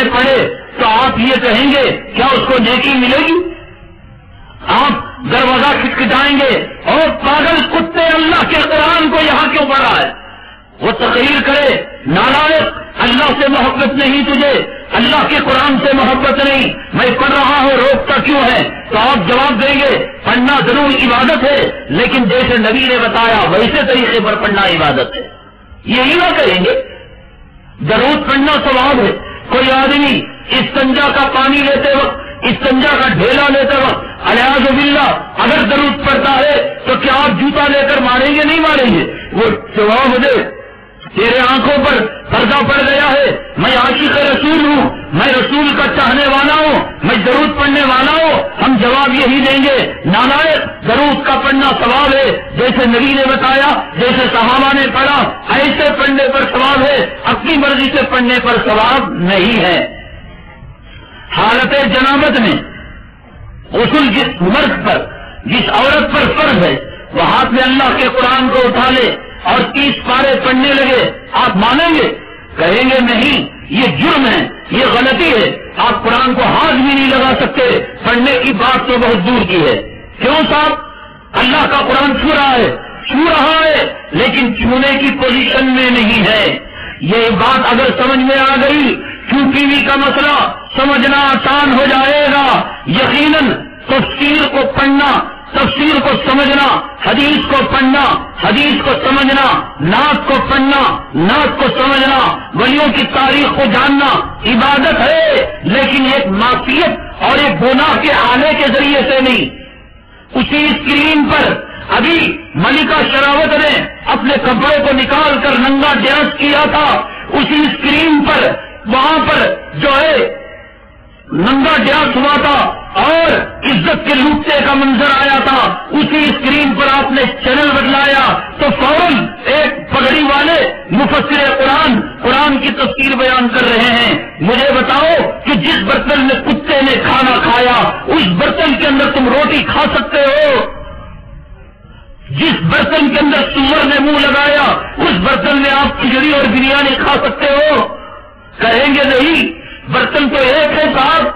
میں پڑھے تو آپ یہ کہیں گے کیا اس کو نیکی ملے گی؟ آپ دروازہ کھٹکھٹائیں گے اور پاگل کتے اللہ کے قرآن کو یہاں کیوں پڑھ رہا ہے؟ وہ تقریر کرے نالائق اللہ سے محبت نہیں تجھے، اللہ کے قرآن سے محبت نہیں، میں پڑھ رہا ہوں روکتا کیوں ہے؟ تو آپ جواب دیں گے پڑھنا ضرور عبادت ہے، لیکن جیسے نبی نے بتایا ویسے طریقے پر پڑھنا عبادت ہے۔ یہی نہ کہیں گے درود پڑھنا ثواب ہے۔ کوئی آدمی استنجا کا پانی لیتے وقت، استنجا کا ڈھیلا لیتے وقت الیاذ باللہ اگر درود پڑھتا ہے تو کیا آپ جوتا لے کر ماریں گے؟ نہیں ماریں گے۔ وہ جواب دے تیرے آنکھوں پر پردہ پڑ گیا ہے، میں عاشق رسول ہوں، میں رسول کا چاہنے والا ہوں، میں درود پڑھنے والا ہوں، ہم جواب یہی دیں گے نالائق درود کا پڑھنا ثواب ہے، جیسے نبی نے بتایا، جیسے صحابہ نے پڑھا ایسے پڑھنے پر ثواب ہے، اپنی مرضی سے پڑھنے پر ثواب نہیں ہے۔ حالت جنابت میں غسل جس مرد پر، جس عورت پر فرض ہے، وہ ہاتھ میں اللہ کے قرآن کو اٹھا لے اور 30 پارے پڑھنے لگے، آپ مانیں گے؟ کہیں گے نہیں، یہ جرم ہے، یہ غلطی ہے، آپ قرآن کو ہاتھ بھی نہیں لگا سکتے، پڑھنے کی بات تو بہت دور کی ہے۔ کیوں صاحب؟ اللہ کا قرآن چھو رہا ہے لیکن چھونے کی پوزیشن میں نہیں ہے۔ یہ بات اگر سمجھ میں آ گئی، کیوں ٹی وی کا مسئلہ سمجھنا آسان ہو جائے گا۔ یقیناً تفسیر کو پڑھنا، تفسیر کو سمجھنا، حدیث کو پڑھنا، حدیث کو سمجھنا، نعت کو پڑھنا، نعت کو سمجھنا، ولیوں کی تاریخ کو جاننا عبادت ہے، لیکن ایک معصیت اور ایک گناہ کے آنے کے ذریعے سے نہیں۔ اسی اسکرین پر ابھی ملکہ شراوت نے اپنے کپڑوں کو نکال کر ننگا ڈانس کیا تھا، اسی اسکرین پر وہاں پر جو ہے ننگا ڈانس ہوا تھا اور عزت کے لوٹنے کا منظر آیا تھا، اسی اسکرین پر آپ نے چینل بدلایا تو فوراً ایک پگڑی والے مفسر قرآن کی تفسیر بیان کر رہے ہیں۔ مجھے بتاؤ کہ جس برتن میں کتے نے کھانا کھایا اس برتن کے اندر تم روٹی کھا سکتے ہو؟ جس برتن کے اندر سور نے منہ لگایا اس برتن میں آپ کھچڑی اور بریانی کھا سکتے ہو؟ کہیں گے نہیں، برتن تو ایک ہے صاحب،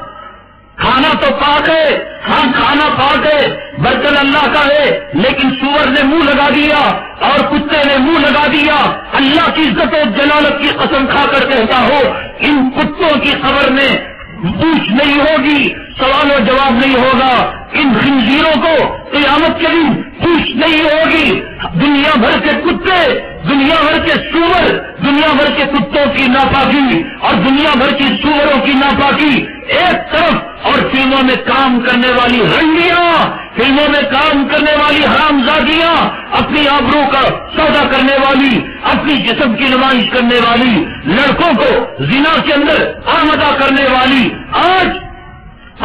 کھانا تو پاک ہے، ہاں کھانا پاک ہے، برتن اللہ کا ہے، لیکن سور نے منہ لگا دیا اور کتے نے منہ لگا دیا۔ اللہ کی عزت و جلالت کی قسم کھا کر کہتا ہو ان کتوں کی خبر میں پوچھ نہیں ہوگی، سوال و جواب نہیں ہوگا، ان خنزیروں کو قیامت کے دن پوچھ نہیں ہوگی۔ دنیا بھر کے کتے، دنیا بھر کے سور، دنیا بھر کے کتوں کی ناپاکی اور دنیا بھر کی سوروں کی ناپاکی ایک طرف، اور فلموں میں کام کرنے والی رنڈیاں، فلموں میں کام کرنے والی حرامزادیاں، اپنی آبرو کا سودا کرنے والی، اپنی جسم کی نمائش کرنے والی، لڑکوں کو زنا کے اندر آمدہ کرنے والی۔ آج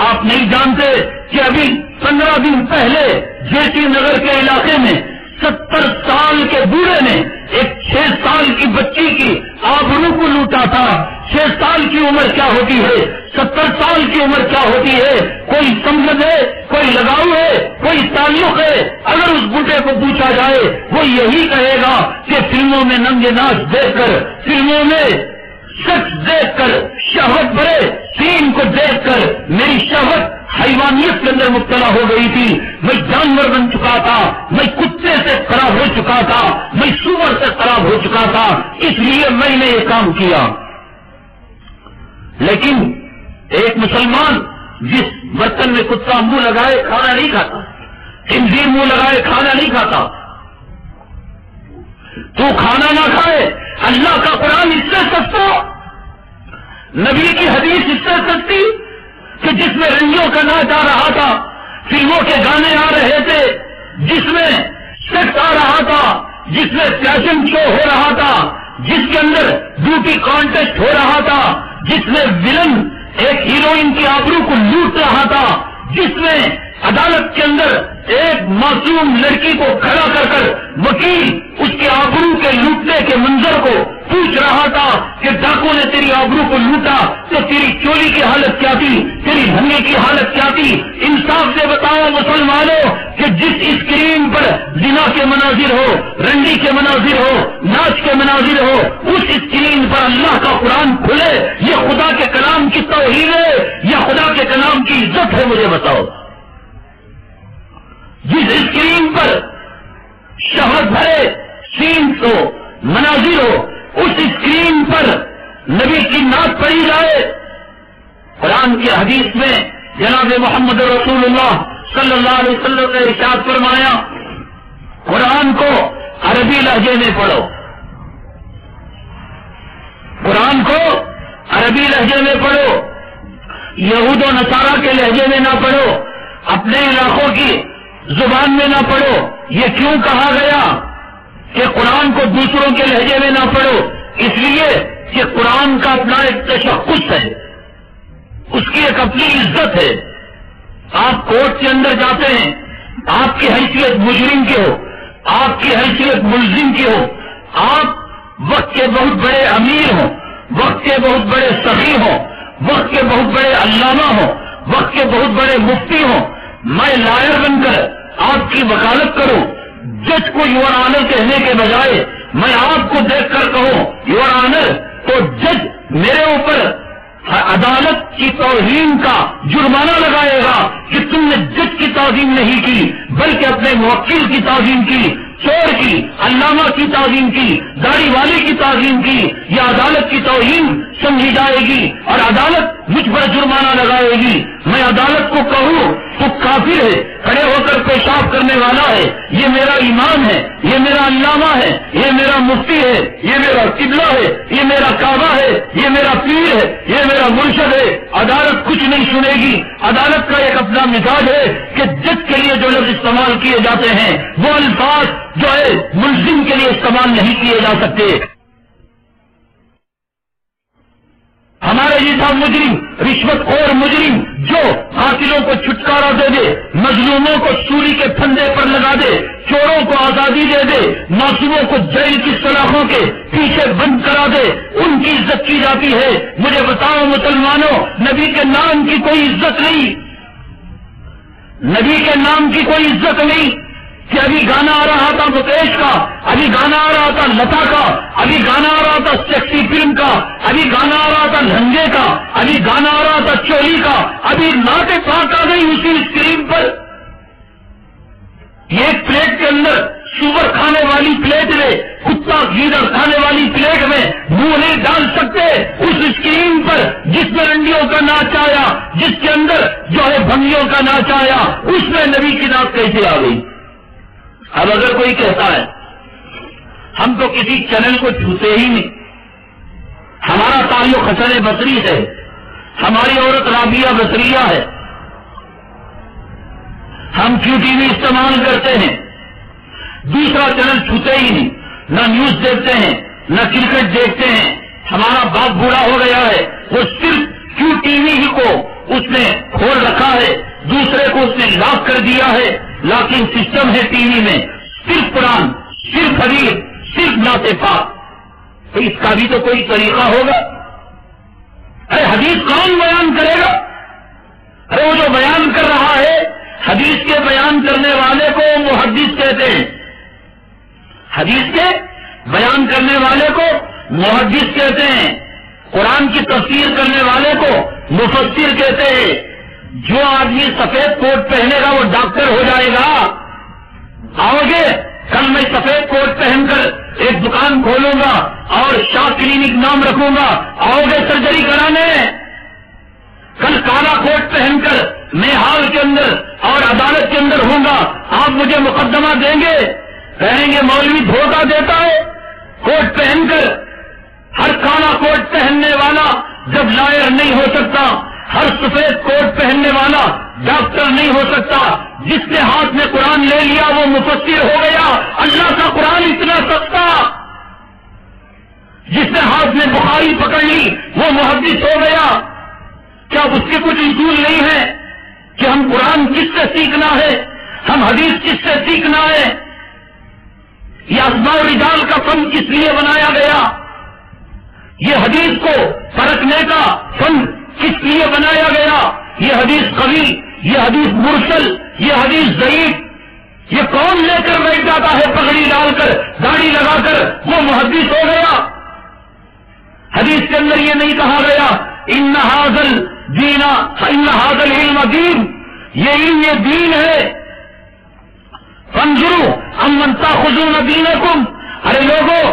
آپ نہیں جانتے کہ ابھی 15 دن پہلے جے ٹی نگر کے علاقے میں 70 سال کے بوڑھے نے ایک 6 سال کی بچی کی آبرو کو لوٹا تھا۔ 6 سال کی عمر کیا ہوتی ہے، 70 سال کی عمر کیا ہوتی ہے؟ کوئی سمجھ ہے، کوئی لگاؤ ہے، کوئی تعلق ہے؟ اگر اس بوڑھے کو پوچھا جائے وہ یہی کہے گا کہ فلموں میں ننگے ناچ دیکھ کر، فلموں میں سیکس دیکھ کر، شہوت بھرے سین کو دیکھ کر میری شہوت حیوانیت کے اندر مبتلا ہو گئی تھی، میں جانور بن چکا تھا، میں کتے سے خراب ہو چکا تھا، میں سور سے خراب ہو چکا تھا، اس لیے میں نے یہ کام کیا۔ لیکن ایک مسلمان جس برتن میں کتا منہ لگائے کھانا نہیں کھاتا، خنزیر منہ لگائے کھانا نہیں کھاتا، تو کھانا نہ کھائے، اللہ کا قرآن اس سے سستا، نبی کی حدیث اس سے سستی، کہ جس میں رنگیوں کا ناچ آ رہا تھا، فلموں کے گانے آ رہے تھے، جس میں سیکس آ رہا تھا، جس میں فیشن شو ہو رہا تھا، جس کے اندر بیوٹی کانٹیسٹ ہو رہا تھا، جس میں ولن ایک ہیروئن کی آبرو کو لوٹ رہا تھا، جس میں عدالت کے اندر ایک معصوم لڑکی کو کھڑا کر کر وکیل اس کے آبرو کے لوٹنے کے منظر کو پوچھ رہا تھا کہ ڈاکو نے تیری آبرو کو لوٹا تو تیری چولی کی حالت کیا تھی، تیری دھنگے کی حالت کیا تھی؟ انصاف سے بتاؤ مسلمانوں کہ جس اسکرین پر زنا کے مناظر ہو، رنڈی کے مناظر ہو، ناچ کے مناظر ہو، اس اسکرین پر اللہ کا قرآن کھلے، یہ خدا کے کلام کی توہین ہے یا خدا کے کلام کی عزت ہے؟ مجھے بتاؤ۔ جس اسکرین پر شہوت بھرے سینز ہو، مناظر ہو، اس اسکرین پر نبی کی نعت پڑھی جائے۔ قرآن کی حدیث میں جناب محمد رسول اللہ صلی اللہ علیہ وسلم نے ارشاد فرمایا قرآن کو عربی لہجے میں پڑھو، قرآن کو عربی لہجے میں پڑھو، یہود و نصارہ کے لہجے میں نہ پڑھو، اپنے علاقوں کی زبان میں نہ پڑھو۔ یہ کیوں کہا گیا کہ قرآن کو دوسروں کے لہجے میں نہ پڑھو؟ اس لیے کہ قرآن کا اپنا ایک تشخص ہے، اس کی ایک اپنی عزت ہے۔ آپ کورٹ کے اندر جاتے ہیں، آپ کی حیثیت مجرم کی ہو، آپ کی حیثیت ملزم کی ہو، آپ وقت کے بہت بڑے امیر ہوں، وقت کے بہت بڑے سخی ہوں، وقت کے بہت بڑے علامہ ہوں، وقت کے بہت بڑے مفتی ہوں، میں لائر بن کر آپ کی وکالت کروں، جج کو یور آنر کہنے کے بجائے میں آپ کو دیکھ کر کہوں یور آنر، تو جج میرے اوپر عدالت کی توہین کا جرمانہ لگائے گا کہ تم نے جج کی تعظیم نہیں کی بلکہ اپنے موکل کی تعظیم کی، چور کی، علامہ کی تعظیم کی، داڑھی والے کی تعظیم کی۔ یہ عدالت کی توہین سمجھی جائے گی اور عدالت مجھ پر جرمانہ لگائے گی۔ میں عدالت کو کہوں تو کافر ہے، کھڑے ہو کر پیشاب کرنے والا ہے، یہ میرا امام ہے، یہ میرا علامہ ہے، یہ میرا مفتی ہے، یہ میرا قبلہ ہے، یہ میرا کعبہ ہے، یہ میرا پیر ہے، یہ میرا مرشد ہے۔ عدالت کچھ نہیں سنے گی۔ عدالت کا ایک اپنا مزاج ہے کہ جج کے لیے جو لفظ استعمال کیے جاتے ہیں وہ الفاظ جو ہے ملزم کے لیے استعمال نہیں کیے جا سکتے۔ ہمارے جیسا مجرم، رشوت خور مجرم جو قاتلوں کو چھٹکارا دے دے، مظلوموں کو سولی کے پھندے پر لگا دے، چوروں کو آزادی دے دے، معصوموں کو جیل کی سلاخوں کے پیچھے بند کرا دے، ان کی عزت کی جاتی ہے۔ مجھے بتاؤ مسلمانوں، نبی کے نام کی کوئی عزت نہیں، نبی کے نام کی کوئی عزت نہیں کہ ابھی گانا آ رہا تھا مکیش کا، ابھی گانا آ رہا تھا لتا کا، ابھی گانا آ رہا تھا سیکسی فلم کا، ابھی گانا آ رہا تھا لہنگے کا، ابھی گانا آ رہا تھا چولی کا، ابھی نعت پاک آ گئی اسی اسکرین پر۔ ایک پلیٹ کے اندر سور کھانے والی پلیٹ میں، کتا گیدڑ کھانے والی پلیٹ میں منہ نہیں ڈال سکتے اس اسکرین پر جس میں رنڈیوں کا ناچ آیا، جس کے اندر جو ہے بھنگیوں کا ناچ آیا، اس میں نبی کی نعت کیسے آ گئی؟ اب اگر کوئی کہتا ہے ہم تو کسی چینل کو چھوتے ہی نہیں، ہمارا تعلق حسن بصری ہے، ہماری عورت رابعہ بصریہ ہے، ہم کیوں ٹی وی استعمال کرتے ہیں، دوسرا چینل چھوتے ہی نہیں، نہ نیوز دیکھتے ہیں، نہ کرکٹ دیکھتے ہیں، ہمارا باپ بوڑھا ہو گیا ہے، وہ صرف کیوں ٹی وی ہی کو اس نے کھول رکھا ہے، دوسرے کو اس نے لاک کر دیا ہے، لاکنگ سسٹم ہے ٹی وی میں، صرف قرآن، صرف حدیث، صرف نعت پاک۔ تو اس کا بھی تو کوئی طریقہ ہوگا؟ ارے حدیث کون بیان کرے گا؟ ارے وہ جو بیان کر رہا ہے، حدیث کے بیان کرنے والے کو محدث کہتے ہیں، حدیث کے بیان کرنے والے کو محدث کہتے ہیں، قرآن کی تفسیر کرنے والے کو مفسر کہتے ہیں۔ جو آدمی سفید کوٹ پہنے گا وہ ڈاکٹر ہو جائے گا۔ آؤ گے کل میں سفید کوٹ پہن کر ایک دکان کھولوں گا اور شاہ کلینک نام رکھوں گا، آؤ گے سرجری کرانے؟ کل کالا کوٹ پہن کر میں ہال کے اندر اور عدالت کے اندر ہوں گا، آپ مجھے مقدمہ دیں گے؟ کہیں گے مولوی دھوکہ دیتا ہے کوٹ پہن کر۔ ہر کالا کوٹ پہننے والا جب لائر نہیں ہو سکتا، ہر سفید کوٹ پہننے والا ڈاکٹر نہیں ہو سکتا، جس نے ہاتھ میں قرآن لے لیا وہ مفسر ہو گیا۔ اللہ کا قرآن اتنا سستا، جس نے ہاتھ میں بخاری پکڑ لی وہ محدث ہو گیا۔ کیا اس کے کچھ اصول نہیں ہے کہ ہم قرآن کس سے سیکھنا ہے، ہم حدیث کس سے سیکھنا ہے؟ یہ اسماء الرجال کا فن کس لیے بنایا گیا؟ یہ حدیث کو پرکھنے کا فن کس لیے بنایا گیا؟ یہ حدیث قوی، یہ حدیث مرسل، یہ حدیث ضعیف، یہ کون لے کر بیٹھ جاتا ہے پگڑی ڈال کر داڑھی لگا کر وہ محدث ہو گیا؟ حدیث کے اندر یہ نہیں کہا گیا ان ھذا الدین ان ھذا العلم دین، یہ علم یہ دین ہے۔ فانظروا امن تاخذون دینکم، ارے لوگوں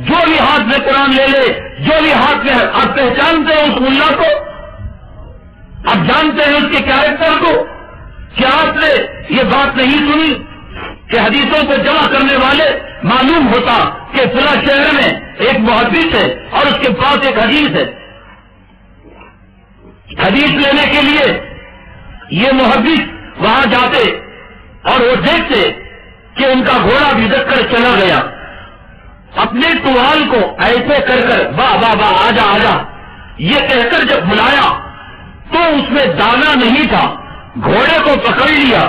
جو بھی ہاتھ میں قرآن لے لے، جو بھی ہاتھ میں، آپ پہچانتے ہیں اس ملا کو، آپ جانتے ہیں اس کے کیریکٹر کو؟ کیا آپ نے یہ بات نہیں سنی کہ حدیثوں کو جمع کرنے والے معلوم ہوتا کہ فلاں شہر میں ایک محدث ہے اور اس کے پاس ایک حدیث ہے، حدیث لینے کے لیے یہ محدث وہاں جاتے اور وہ دیکھتے کہ ان کا گھوڑا بھدک کر چلا گیا، اپنے ٹوال کو ایسے کر کر واہ واہ واہ آجا آجا یہ کہہ کر جب بلایا تو اس میں دانا نہیں تھا، گھوڑے کو پکڑ لیا۔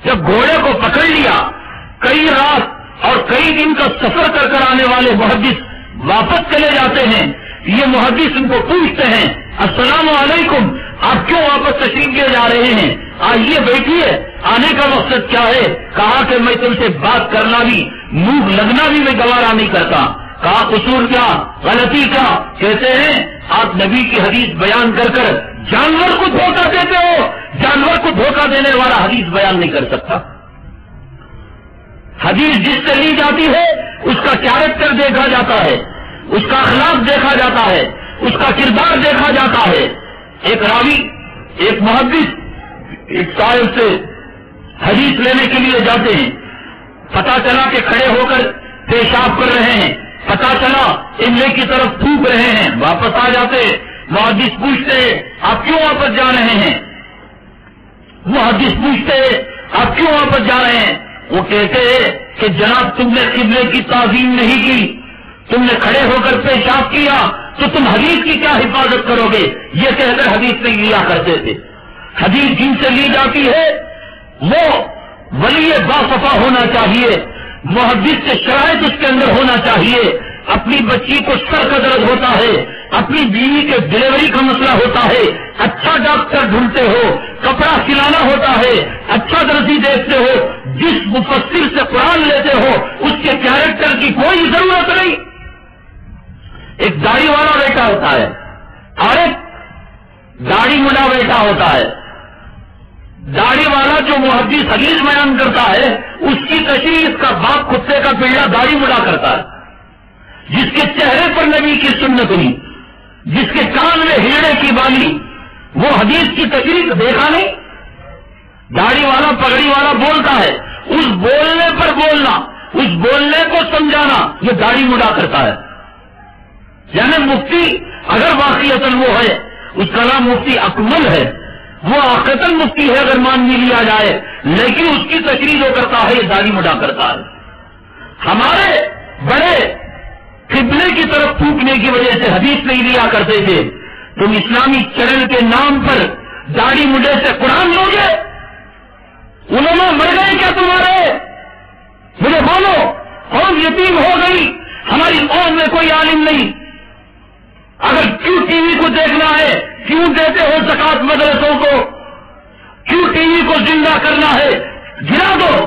جب گھوڑے کو پکڑ لیا، کئی رات اور کئی دن کا سفر کر کر آنے والے محدث واپس چلے جاتے ہیں، یہ محدث ان کو پوچھتے ہیں السلام علیکم، آپ کیوں واپس تشریف لے جا رہے ہیں؟ آئیے بیٹھیے، آنے کا مقصد کیا ہے؟ کہا کہ میں تم سے بات کرنا بھی، منہ لگنا بھی میں گوارا نہیں کرتا۔ کہا قصور کیا، غلطی کیا؟ کہتے ہیں آپ نبی کی حدیث بیان کر کر جانور کو دھوکہ دیتے ہو، جانور کو دھوکہ دینے والا حدیث بیان نہیں کر سکتا۔ حدیث جس سے لی جاتی ہے اس کا کیریکٹر دیکھا جاتا ہے، اس کا اخلاق دیکھا جاتا ہے، اس کا کردار دیکھا جاتا ہے۔ ایک راوی، ایک محدث ایک صاحب سے حدیث لینے کے لیے جاتے ہیں، پتا چلا کہ کھڑے ہو کر پیشاب کر رہے ہیں، پتا چلا املے کی طرف تھوک رہے ہیں، واپس آ جاتے، محدث پوچھتے آپ کیوں واپس جا رہے ہیں؟ محدث پوچھتے آپ کیوں واپس جا رہے ہیں؟ وہ کہتے کہ جناب تم نے قبلے کی تعظیم نہیں کی، تم نے کھڑے ہو کر پیشاب کیا تو تم حدیث کی کیا حفاظت کرو گے؟ یہ کہہ کر حدیث نہیں لیا کرتے تھے۔ حدیث جن سے لی جاتی ہے وہ ولی باصفا ہونا چاہیے، محدث سے شرائط اس کے اندر ہونا چاہیے۔ اپنی بچی کو سر کا درد ہوتا ہے، اپنی بیوی کے ڈلیوری کا مسئلہ ہوتا ہے، اچھا ڈاکٹر ڈھونڈتے ہو، کپڑا سلانا ہوتا ہے، اچھا درزی دیکھتے ہو، جس مفسر سے قرآن لیتے ہو اس کے کیریکٹر کی کوئی ضرورت نہیں۔ ایک داڑھی والا بیٹا ہوتا ہے اور ایک داڑھی مڈا بیٹا ہوتا ہے۔ داڑھی والا جو محدث حدیث بیان کرتا ہے اس کی تشریح اس کا باپ کتے کا پلڑا داڑھی مڈا کرتا ہے، جس کے چہرے پر نبی کی سنت ہوئی، جس کے کان میں ہیڑے کی بالی، وہ حدیث کی تشریح دیکھا نہیں۔ داڑھی والا پگڑی والا بولتا ہے، اس بولنے پر بولنا، اس بولنے کو سمجھانا، یہ داڑھی مڈا کرتا ہے۔ یعنی مفتی اگر واقعتاً وہ ہے، اس کا نام مفتی اکمل ہے، وہ واقعتاً مفتی ہے اگر مان بھی لیا جائے، لیکن اس کی تشریح جو کرتا ہے یہ داڑھی مڈا کرتا ہے۔ ہمارے بڑے قبلے کی طرف تھوکنے کی وجہ سے حدیث نہیں لیا کرتے تھے، تم اسلامی چرن کے نام پر داڑھی مڈے سے قرآن لو گے؟ علماء مر گئے کیا تمہارے؟ مجھے بولو، قوم یتیم ہو گئی، ہماری قوم میں کوئی عالم نہیں۔ اگر کیوں ٹی وی کو دیکھنا ہے، کیوں دیتے ہو زکات مدرسوں کو؟ کیوں ٹی وی کو زندہ کرنا ہے؟ گرا دو،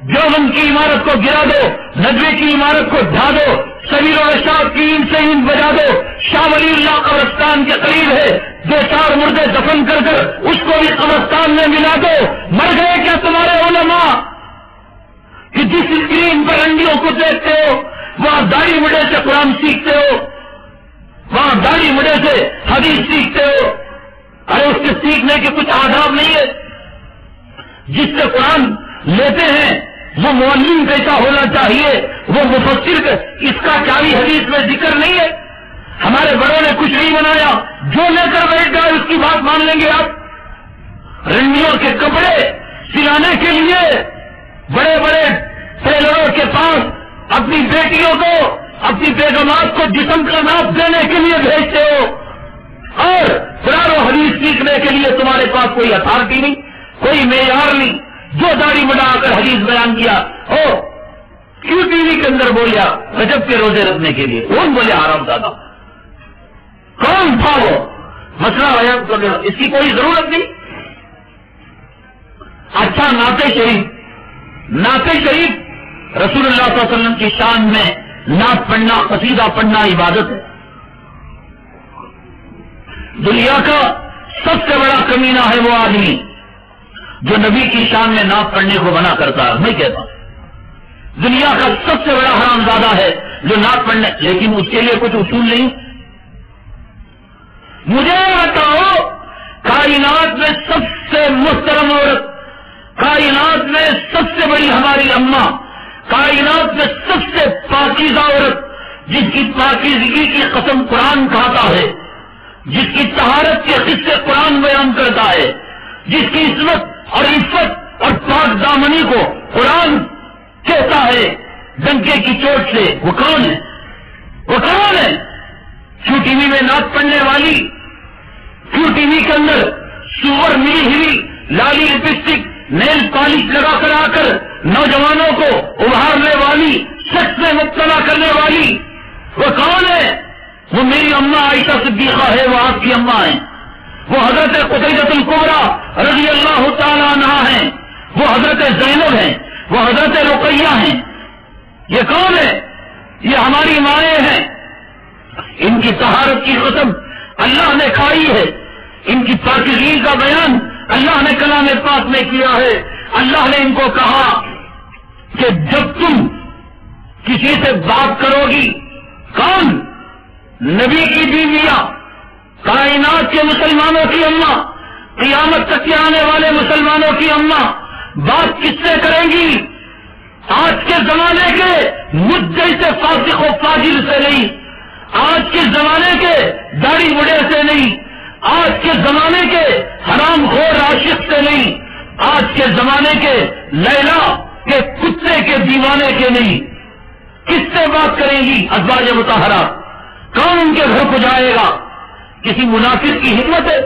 دیوبند کی عمارت کو گرا دو، ندوے کی عمارت کو ڈھا دو، سبیل و ارشاد کی اینٹ سے اینٹ بجا دو، شاہ ولی اللہ قبرستان کے قریب ہے، دو چار مردے دفن کر کر اس کو بھی قبرستان میں ملا دو۔ مر گئے کیا تمہارے علماء کہ جس اسکرین پر انڈیوں کو دیکھتے ہو وہاں داڑھی مڈے سے قرآن سیکھتے ہو، وہاں داڑھی مڈے سے حدیث سیکھتے ہو؟ ارے اس کے سیکھنے کے کچھ آداب نہیں ہے؟ جس سے قرآن لیتے ہیں وہ معلم کیسا ہونا چاہیے، وہ مفسر، اس کا کیا بھی حدیث میں ذکر نہیں ہے؟ ہمارے بڑوں نے کچھ نہیں بنایا، جو لے کر بیٹھ جائے اس کی بات مان لیں گے آپ؟ رنڈیوں کے کپڑے سلانے کے لیے بڑے بڑے ٹیلروں کے پاس اپنی بیٹیوں کو، اپنی بیگمات کو جسم کا ناپ دینے کے لیے بھیجتے ہو، اور قرآن و حدیث سیکھنے کے لیے تمہارے پاس کوئی اتھارٹی نہیں، کوئی معیار نہیں۔ جو داڑھی مڈا کر حدیث بیان کیا ہو، کیوں ٹی وی کے اندر بولیا رجب کے روزے رکھنے کے لیے، کون بولے حرام زادہ؟ کون تھا وہ؟ مسئلہ بیان کر دیا، اس کی کوئی ضرورت نہیں۔ اچھا نعت شریف رسول اللہ صلی اللہ علیہ وسلم کی شان میں نعت پڑھنا، قصیدہ پڑھنا عبادت ہے۔ دنیا کا سب سے بڑا کمینہ ہے وہ آدمی جو نبی کی شان میں نعت پڑھنے کو منع کرتا ہے۔ میں کہتا ہوں دنیا کا سب سے بڑا حرامزادہ ہے جو نعت پڑھنے، لیکن اس کے لیے کچھ اصول نہیں۔ مجھے بتاؤ، کائنات میں سب سے محترم عورت، کائنات میں سب سے بڑی ہماری اماں، کائنات میں سب سے پاکیزہ عورت، جس کی پاکیزگی کی قسم قرآن کھاتا ہے، جس کی طہارت کے قصے قرآن بیان کرتا ہے، جس کی عصمت اور عفت اور پاک دامنی کو قرآن کہتا ہے ڈنکے کی چوٹ سے، وہ کون ہے؟ وہ کون ہے؟ کیوں ٹی وی میں نعت پڑھنے والی، کیوں ٹی وی کے اندر سور ملی ہوئی لالی لپسٹک نیل پالش لگا کر آ کر نوجوانوں کو ابھارنے والی، سچ میں مبتلا کرنے والی، وہ کون ہے؟ وہ میری اماں عائشہ صدیقہ ہے، وہ آپ کی اماں ہیں، وہ حضرت قتیبۃ الکبریٰ رضی اللہ تعالی عنہا ہیں، وہ حضرت زینب ہیں، وہ حضرت رقیہ ہیں۔ یہ کون ہے؟ یہ ہماری مائیں ہیں۔ ان کی طہارت کی قسم اللہ نے کھائی ہے، ان کی پاکیزگی کا بیان اللہ نے کلام پاک میں کیا ہے۔ اللہ نے ان کو کہا کہ جب تم کسی سے بات کرو گی، کون؟ نبی کی بیویاں، کائنات کے مسلمانوں کی اماں، قیامت تک کے آنے والے مسلمانوں کی اماں، بات کس سے کریں گی؟ آج کے زمانے کے مجھ جیسے فاسق و فاجر سے نہیں، آج کے زمانے کے داڑھی بڑھے سے نہیں، آج کے زمانے کے حرام خور عاشق سے نہیں، آج کے زمانے کے لیلا کے کتے کے دیوانے کے نہیں۔ کس سے بات کریں گی؟ ازواج مطہرہ۔ کون ان کے گھر کو جائے گا؟ کسی منافق کی ہمت ہے؟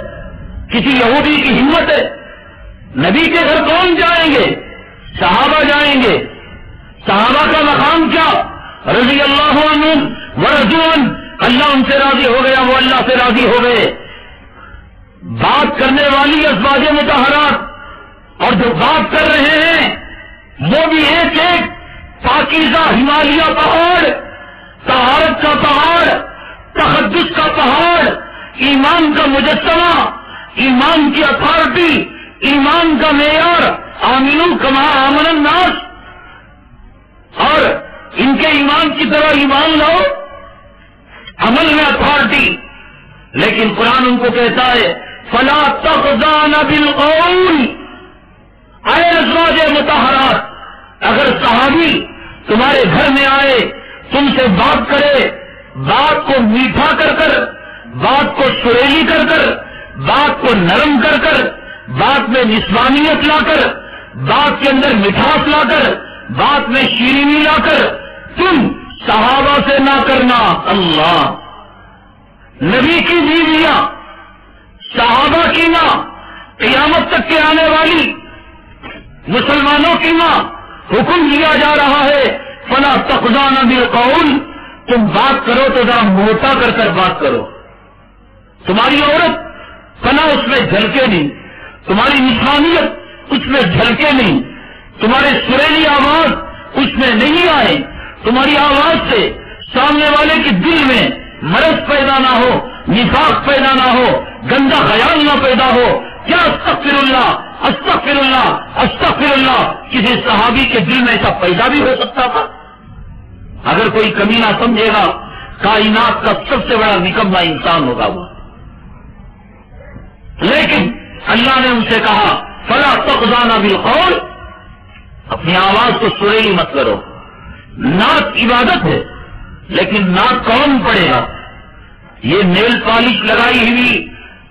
کسی یہودی کی ہمت ہے؟ نبی کے گھر کون جائیں گے؟ صحابہ جائیں گے۔ صحابہ کا مقام کیا؟ رضی اللہ عنہم ورضوا عنہ، اللہ ان سے راضی ہو گیا، وہ اللہ سے راضی ہو گئے۔ بات کرنے والی ازواج مطہرات، اور جو بات کر رہے ہیں وہ بھی ایک ایک پاکیزہ ہمالیہ پہاڑ، طہارت کا پہاڑ، تقدس کا پہاڑ، ایمان کا مجسمہ، ایمان کی اتھارٹی، ایمان کا معیار، آمنوا کما آمن الناس، اور ان کے ایمان کی طرح ایمان لاؤ، عمل میں اتھارٹی۔ لیکن قرآن ان کو کہتا ہے فلا تخضعن بالقول، اے ازواج مطہرات، اگر صحابی تمہارے گھر میں آئے، تم سے بات کرے، بات کو میٹھا کر کر، بات کو سریلی کر کر، بات کو نرم کر کر، بات میں نسوانیت لا کر، بات کے اندر مٹھاس لا کر، بات میں شیرینی لا کر، تم صحابہ سے نہ کرنا۔ اللہ، نبی کی بیویاں، صحابہ کی ماں، قیامت تک کے آنے والی مسلمانوں کی ماں، حکم دیا جا رہا ہے فلا تخضعن بالقول، تم بات کرو تو ذرا موٹا کر کر بات کرو۔ تمہاری عورت فنا اس میں جھلکے نہیں، تمہاری نسوانیت اس میں جھلکے نہیں، تمہارے سریلی آواز اس میں نہیں آئے، تمہاری آواز سے سامنے والے کے دل میں مرض پیدا نہ ہو، نفاق پیدا نہ ہو، گندا خیال نہ پیدا ہو۔ کیا استغفر اللہ استغفر اللہ استغفر اللہ، کسی صحابی کے دل میں ایسا پیدا بھی ہو سکتا تھا؟ اگر کوئی کمی نہ سمجھے گا، کائنات کا سب سے بڑا نکمہ انسان ہوگا وہ۔ لیکن اللہ نے ان سے کہا فلا تخضعن بالقول، اپنی آواز کو سریلی مت کرو۔ نعت عبادت ہے، لیکن نعت کون پڑھے گا؟ یہ نیل پالش لگائی ہوئی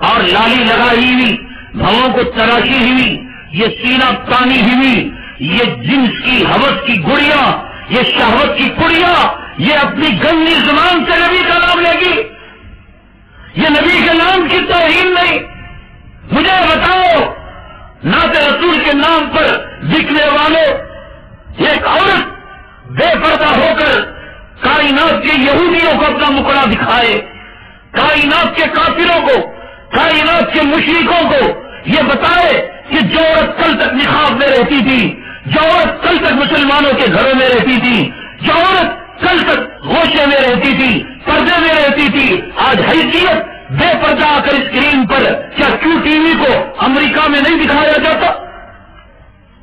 اور لالی لگائی ہوئی، بھووں کو تراشی ہوئی، یہ سینہ تانی ہوئی، یہ جنس کی ہوس کی گڑیا، یہ شہوت کی کڑیا، یہ اپنی گندی زبان سے نبی کا نام لے گی؟ یہ نبی کے نام کی توہین نہیں؟ مجھے بتاؤ، نعت رسول کے نام پر بکنے والے، ایک عورت بے پردہ ہو کر کائنات کے یہودیوں کو اپنا مکڑا دکھائے، کائنات کے کافروں کو، کائنات کے مشرکوں کو یہ بتائے کہ جو عورت کل تک نقاب میں رہتی تھی، جو عورت کل تک مسلمانوں کے گھروں میں رہتی تھی، جو عورت کل تک گوشے میں رہتی تھی، پردے میں رہتی تھی، آج حیثیت بے پردہ آ کر اسکرین پر کیا کیوں ٹی وی کو امریکہ میں نہیں دکھایا جاتا،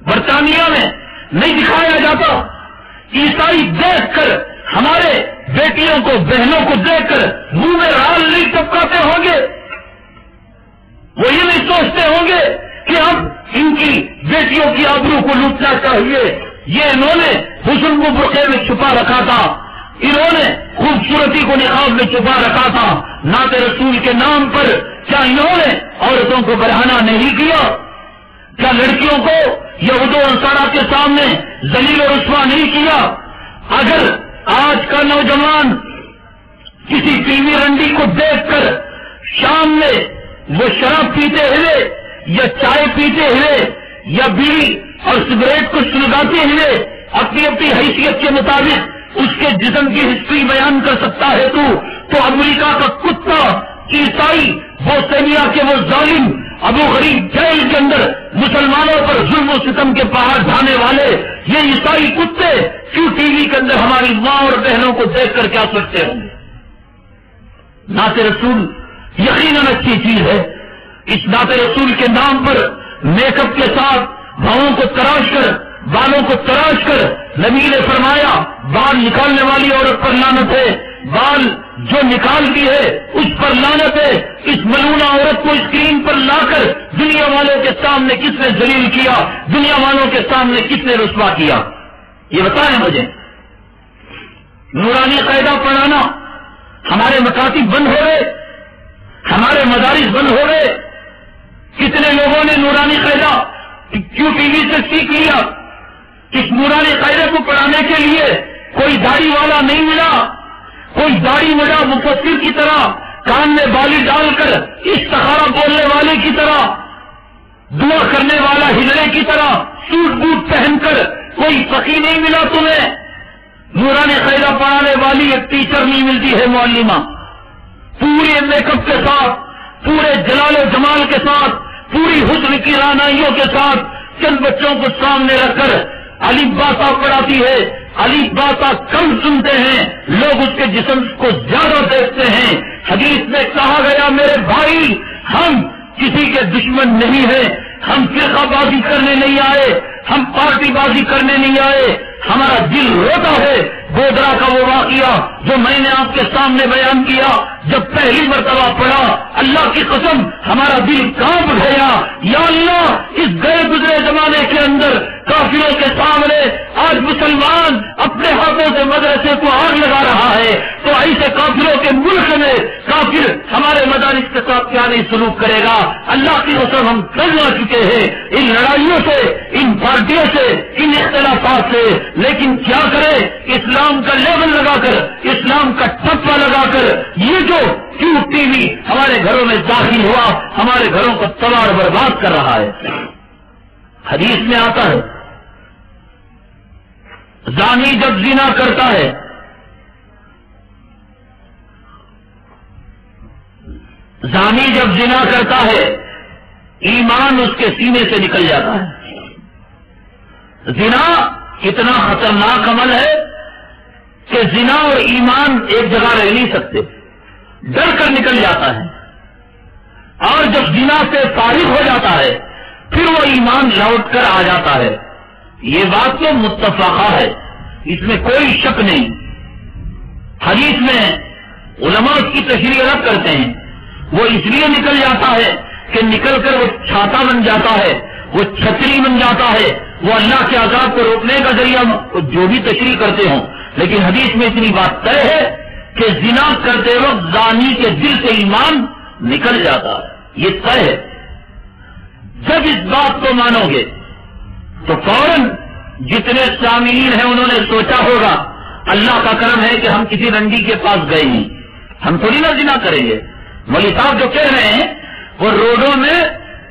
برطانیہ میں نہیں دکھایا جاتا؟ عیسائی دیکھ کر ہمارے بیٹیوں کو، بہنوں کو دیکھ کر منہ میں رال نہیں ٹپکاتے ہوں گے؟ وہ یہ نہیں سوچتے ہوں گے کہ ہم ان کی بیٹیوں کی آبرو کو لوٹنا چاہیے؟ یہ انہوں نے حسن کو برقعے میں چھپا رکھا تھا، انہوں نے خوبصورتی کو نقاب میں چھپا رکھا تھا، نعت رسول کے نام پر کیا انہوں نے عورتوں کو بڑھانا نہیں کیا؟ کیا لڑکیوں کو یہود و نصارا کے سامنے ذلیل و رسوا نہیں کیا؟ اگر آج کا نوجوان کسی ٹی وی رنڈی کو دیکھ کر شام میں وہ شراب پیتے ہوئے یا چائے پیتے ہوئے یا بیڑی اور سگریٹ کو سلگاتے ہوئے اپنی اپنی حیثیت کے مطابق اس کے جسم کی ہسٹری بیان کر سکتا ہے تو امریکہ کا کتا، عیسائی، بوسنیا کے وہ ظالم، ابو غریب جیل کے اندر مسلمانوں پر ظلم و ستم کے پہاڑ ڈھانے والے یہ عیسائی کتے کیوں ٹی وی کے اندر ہماری ماں اور بہنوں کو دیکھ کر کیا سوچتے ہوں گے؟ نعت رسول یقیناً اچھی چیز ہے، اس نعت رسول کے نام پر میک اپ کے ساتھ بھاؤں کو تراش کر، بالوں کو تراش کر، نبی نے فرمایا بال نکالنے والی عورت پر لعنت ہے، بال جو نکالتی ہے اس پر لعنت ہے۔ اس ملعونہ عورت کو اسکرین پر لا کر دنیا والوں کے سامنے کس نے ذلیل کیا، دنیا والوں کے سامنے کس نے رسوا کیا؟ یہ بتائیں مجھے۔ نورانی قاعدہ پڑھانا ہمارے مکاتب بند ہو گئے، ہمارے مدارس بند ہو گئے۔ کتنے لوگوں نے نورانی قاعدہ کیوں ٹی وی سے سیکھ لیا؟ اس نورانی قاعدے کو پڑھانے کے لیے کوئی داڑھی والا نہیں ملا، کوئی داڑھی ملا مفسر کی طرح، کان میں بالی ڈال کر استخارہ بولنے والے کی طرح، دعا کرنے والا ہجڑے کی طرح سوٹ بوٹ پہن کر کوئی فقی نہیں ملا تمہیں۔ نورانی قاعدہ پڑھانے والی ایک ٹیچر نہیں ملتی ہے، معلمہ، پورے میک اپ کے ساتھ، پورے جلال و جمال کے ساتھ، پوری حسن کی رعنائیوں کے ساتھ چند بچوں کو سامنے رکھ کر الف با تا پڑھاتی ہے۔ الف با تا کم سنتے ہیں لوگ، اس کے جسم کو زیادہ دیکھتے ہیں۔ حدیث میں کہا گیا میرے بھائی ہم کسی کے دشمن نہیں ہیں، ہم فرقہ بازی کرنے نہیں آئے، ہم پارٹی بازی کرنے نہیں آئے، ہمارا دل روتا ہے۔ گودرا کا وہ واقعہ جو میں نے آپ کے سامنے بیان کیا، جب پہلی مرتبہ پڑھا اللہ کی قسم ہمارا دل کانپ گیا۔ یا اللہ اس گئے گزرے زمانے کے اندر کافروں کے سامنے آج مسلمان اپنے ہاتھوں سے مدرسے کو آگ لگا رہا ہے، تو ایسے کافروں کے ملک میں کافر ہمارے مدارس کے ساتھ کیا نہیں سلوک کرے گا؟ اللہ کی قسم ہم کرنا چکے ہیں ان لڑائیوں سے، ان پارٹیوں سے، ان اختلافات سے، لیکن کیا کرے؟ اسلام کا لیبل لگا کر، اسلام کا ٹپا لگا کر یہ جو کیوں ٹی وی ہمارے گھروں میں داخل ہوا ہمارے گھروں کو تباہ اور برباد کر رہا ہے۔ حدیث میں آتا ہے زانی جب زنا کرتا ہے زانی جب زنا کرتا ہے ایمان اس کے سینے سے نکل جاتا ہے۔ زنا اتنا خطرناک عمل ہے کہ زنا اور ایمان ایک جگہ رہ نہیں سکتے، ڈر کر نکل جاتا ہے، اور جب زنا سے فارغ ہو جاتا ہے پھر وہ ایمان لوٹ کر آ جاتا ہے۔ یہ بات تو متفقہ ہے، اس میں کوئی شک نہیں۔ حدیث میں علماء اس کی تشریح الگ کرتے ہیں، وہ اس لیے نکل جاتا ہے کہ نکل کر وہ چھاتا بن جاتا ہے، وہ چھتری بن جاتا ہے، وہ اللہ کے عذاب کو روکنے کا ذریعہ، جو بھی تشریح کرتے ہوں، لیکن حدیث میں اتنی بات طے ہے کہ زنا کرتے وقت زانی کے دل سے ایمان نکل جاتا ہے، یہ طے ہے۔ جب اس بات کو مانو گے تو فوراً جتنے سامعین ہیں انہوں نے سوچا ہوگا اللہ کا کرم ہے کہ ہم کسی رنڈی کے پاس گئے نہیں، ہم تھوڑی نہ زنا کریں گے۔ مولوی صاحب جو کہہ رہے ہیں وہ روڈوں میں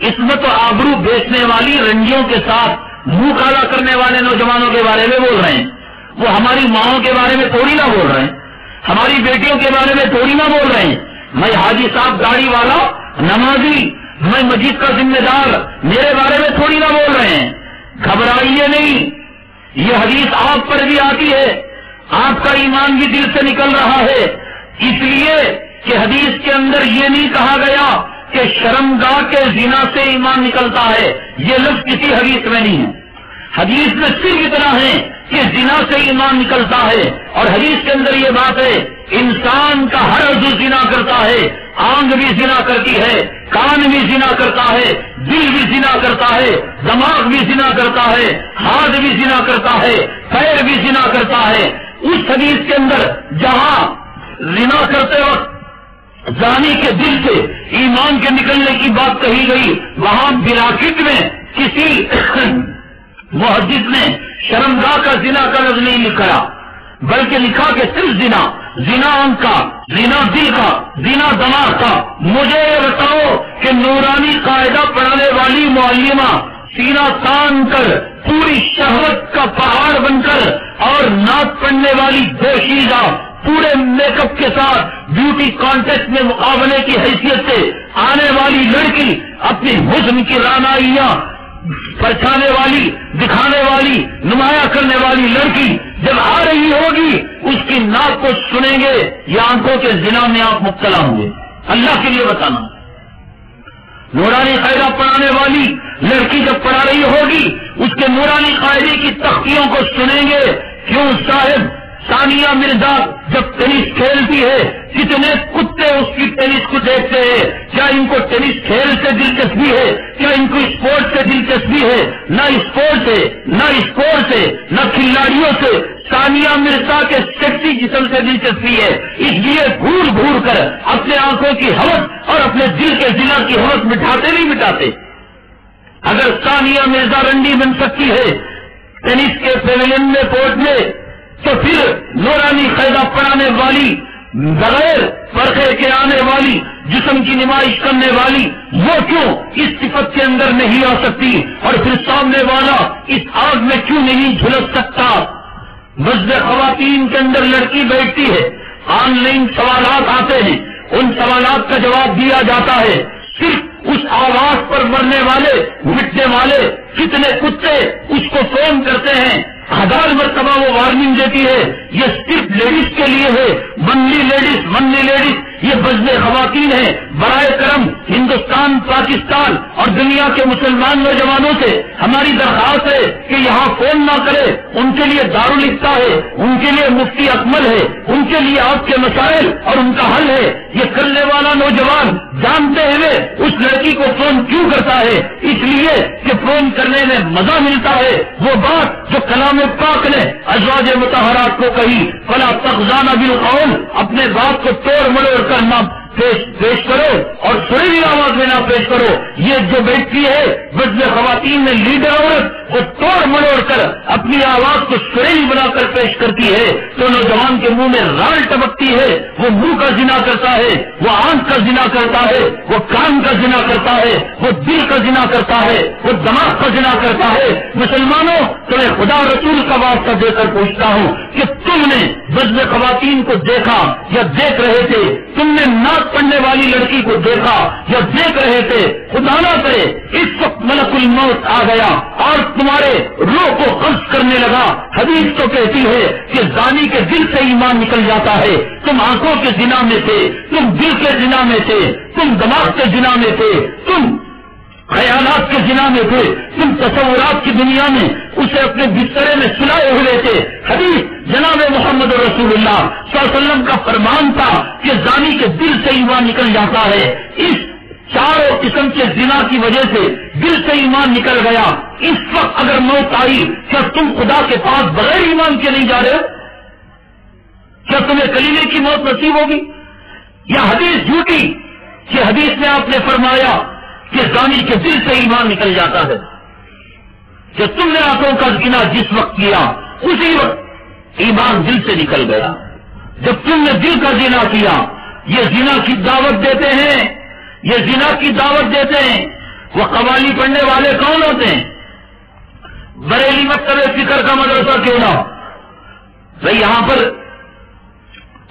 عصمت و آبرو بیچنے والی رنڈیوں کے ساتھ منہ کالا کرنے والے نوجوانوں کے بارے میں بول رہے ہیں، وہ ہماری ماؤں کے بارے میں تھوڑی نہ بول رہے ہیں، ہماری بیٹیوں کے بارے میں تھوڑی نہ بول رہے ہیں، میں حاجی صاحب داڑھی والا نمازی، میں مسجد کا ذمہ دار، میرے بارے میں تھوڑی نہ بول رہے ہیں. گھبرائیے نہیں، یہ حدیث آپ پر بھی آتی ہے، آپ کا ایمان بھی دل سے نکل رہا ہے، اس لیے کہ حدیث کے اندر یہ نہیں کہا گیا کہ شرمگاہ کے زنا سے ایمان نکلتا ہے، یہ لفظ کسی حدیث میں نہیں ہے. حدیث میں صرف اتنا ہے کہ زنا سے ایمان نکلتا ہے، اور حدیث کے اندر یہ بات ہے انسان کا ہر عضو زنا کرتا ہے، آنکھ بھی زنا کرتی ہے، کان بھی زنا کرتا ہے، دل بھی زنا کرتا ہے، دماغ بھی زنا کرتا ہے، ہاتھ بھی زنا کرتا ہے، پیر بھی زنا کرتا ہے. اس حدیث کے اندر جہاں زنا کرتے وقت زانی کے دل سے ایمان کے نکلنے کی بات کہی گئی، وہاں براکٹ میں کسی محدث نے شرمگاہ کا زنا کا لفظ نہیں لکھا، بلکہ لکھا کہ صرف زنا، زنا آنکھ کا، زنا دل کا، زنا دماغ کا. مجھے یہ بتاؤ کہ نورانی قاعدہ پڑھانے والی معلمہ سینہ تان کر پوری شہوت کا پہاڑ بن کر اور نعت پڑھنے والی دوشیزہ پورے میک اپ کے ساتھ بیوٹی کانٹیسٹ میں مقابلے کی حیثیت سے آنے والی لڑکی، اپنی حسن کی رانائیاں پرچھانے والی، دکھانے والی، نمایاں کرنے والی لڑکی جب آ رہی ہوگی اس کی ناک کو سنیں گے یا آنکھوں کے زنا میں آپ مبتلا ہوں گے. اللہ کے لیے بتانا، نورانی قاعدہ پڑھانے والی لڑکی جب پڑھا رہی ہوگی اس کے نورانی قاعدے کی تختیوں کو سنیں گے. کیوں صاحب ثانیہ مرزا جب ٹینس کھیلتی ہے کتنے کتے اس کی ٹینس کو دیکھتے ہیں. کیا ان کو ٹینس کھیل سے دلچسپی ہے؟ کیا ان کو اسپورٹ سے دلچسپی ہے؟ نہ اسپورٹ سے، نہ اسپورٹ سے، نہ کھلاڑیوں سے، ثانیہ مرزا کے سیکسی جسم سے دلچسپی ہے. اس لیے گھور گھور کر اپنے آنکھوں کی حوث اور اپنے دل کے ضلع کی حوث مٹاتے نہیں مٹاتے. اگر ثانیہ مرزا رنڈی بن سکتی ہے ٹینس کے پیویلین میں کورٹ میں، تو پھر نورانی قاعدہ پڑھانے والی، بغیر فرقے کے آنے والی، جسم کی نمائش کرنے والی، وہ کیوں اس صفت کے اندر نہیں آ سکتی؟ اور پھر سامنے والا اس آگ میں کیوں نہیں جھلس سکتا؟ مسجد خواتین کے اندر لڑکی بیٹھتی ہے، آن لائن سوالات آتے ہیں، ان سوالات کا جواب دیا جاتا ہے. صرف اس آواز پر مرنے والے، مٹنے والے کتنے کتے اس کو فون کرتے ہیں، 1000 مرتبہ وہ وارننگ دیتی ہے. یہ صرف لیڈیز کے لیے ہے، منلی لیڈیز، منلی لیڈیز، یہ بزم خواتین ہیں. برائے کرم ہندوستان، پاکستان اور دنیا کے مسلمان نوجوانوں سے ہماری درخواست ہے کہ یہاں فون نہ کرے. ان کے لیے دارالفتہ ہے، ان کے لیے مفتی اکمل ہے، ان کے لیے آپ کے مسائل اور ان کا حل ہے. یہ کرنے والا نوجوان جانتے ہوئے اس لڑکی کو فون کیوں کرتا ہے؟ اس لیے کہ فون کرنے میں مزہ ملتا ہے. وہ بات جو کلام پاک نے ازواج مطہرات کو کہی، فلا تخضعن بالقول، اپنے بات کو توڑ مڑوڑ کر نہ پیش کرو اور سریلی آواز میں نہ پیش کرو. یہ جو بیٹھتی ہے بزم خواتین میں لیڈر عورت، وہ توڑ مڑوڑ کر اپنی آواز کو سریلی بنا کر پیش کرتی ہے تو نوجوان کے منہ میں رال ٹپکتی ہے. وہ منہ کا زنا کرتا ہے، وہ آنکھ کا زنا کرتا ہے، وہ کان کا زنا کرتا ہے، وہ دل کا زنا کرتا ہے، وہ دماغ کا زنا کرتا ہے. مسلمانوں، تمہیں خدا رسول کا واسطہ دے کر پوچھتا ہوں کہ تم نے بزم خواتین کو دیکھا یا دیکھ رہے تھے؟ تم نے نعت پڑھنے والی لڑکی کو دیکھا یا دیکھ رہے تھے؟ خدا نہ کرے اس وقت ملک الموت آ گیا اور تمہارے روح کو قبض کرنے لگا. حدیث تو کہتی ہے کہ زانی کے دل سے ایمان نکل جاتا ہے. تم آنکھوں کے زنا میں تھے، تم دل کے زنا میں تھے، تم دماغ کے زنا میں تھے، تم خیالات کے زنا میں تھے، تم تصورات کی دنیا میں اسے اپنے بسترے میں سلائے ہوئے تھے. حدیث جناب محمد رسول اللہ صلی اللہ علیہ وسلم کا فرمان تھا کہ زانی کے دل سے ایمان نکل جاتا ہے. اس چاروں قسم کے زنا کی وجہ سے دل سے ایمان نکل گیا. اس وقت اگر موت آئی، کیا تم خدا کے پاس بغیر ایمان کے نہیں جا رہے ہو؟ کیا تمہیں کلیمے کی موت نصیب ہوگی؟ یا حدیث جھوٹی کہ حدیث میں آپ نے فرمایا کہ زانی کے دل سے ایمان نکل جاتا ہے. کہ تم نے آنکھوں کا زنا جس وقت کیا اسی وقت ایمان دل سے نکل گیا. جب تم نے دل کا زنا کیا، یہ زنا کی دعوت دیتے ہیں، یہ زنا کی دعوت دیتے ہیں. وہ قوالی پڑھنے والے کون ہوتے ہیں؟ بریلی مکتب فکر کا مدرسہ کیوں نہ؟ بھائی یہاں پر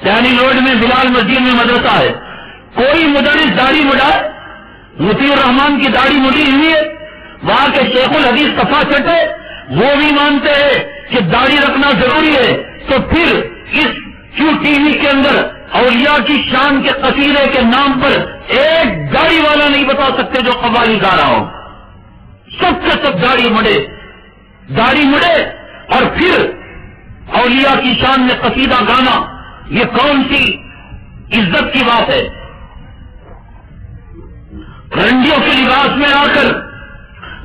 سیانی روڈ میں بلال مسجد میں مدرسہ ہے، کوئی مدرس داڑھی مڈائے؟ مطیع الرحمان کی داڑھی مڈی ہوئی ہے، وہاں کے شیخ الحدیث صفا چٹے وہ بھی مانتے ہیں کہ داڑھی رکھنا ضروری ہے، تو پھر اس کیوں ٹی وی کے اندر اولیاء کی شان کے قصیدے کے نام پر ایک داڑھی والا نہیں بتا سکتے جو قوالی گا رہا ہو؟ سب کے سب داڑھی مڑے اور پھر اولیاء کی شان میں قصیدہ گانا، یہ کون سی عزت کی بات ہے؟ رنڈیوں کے لباس میں آ کر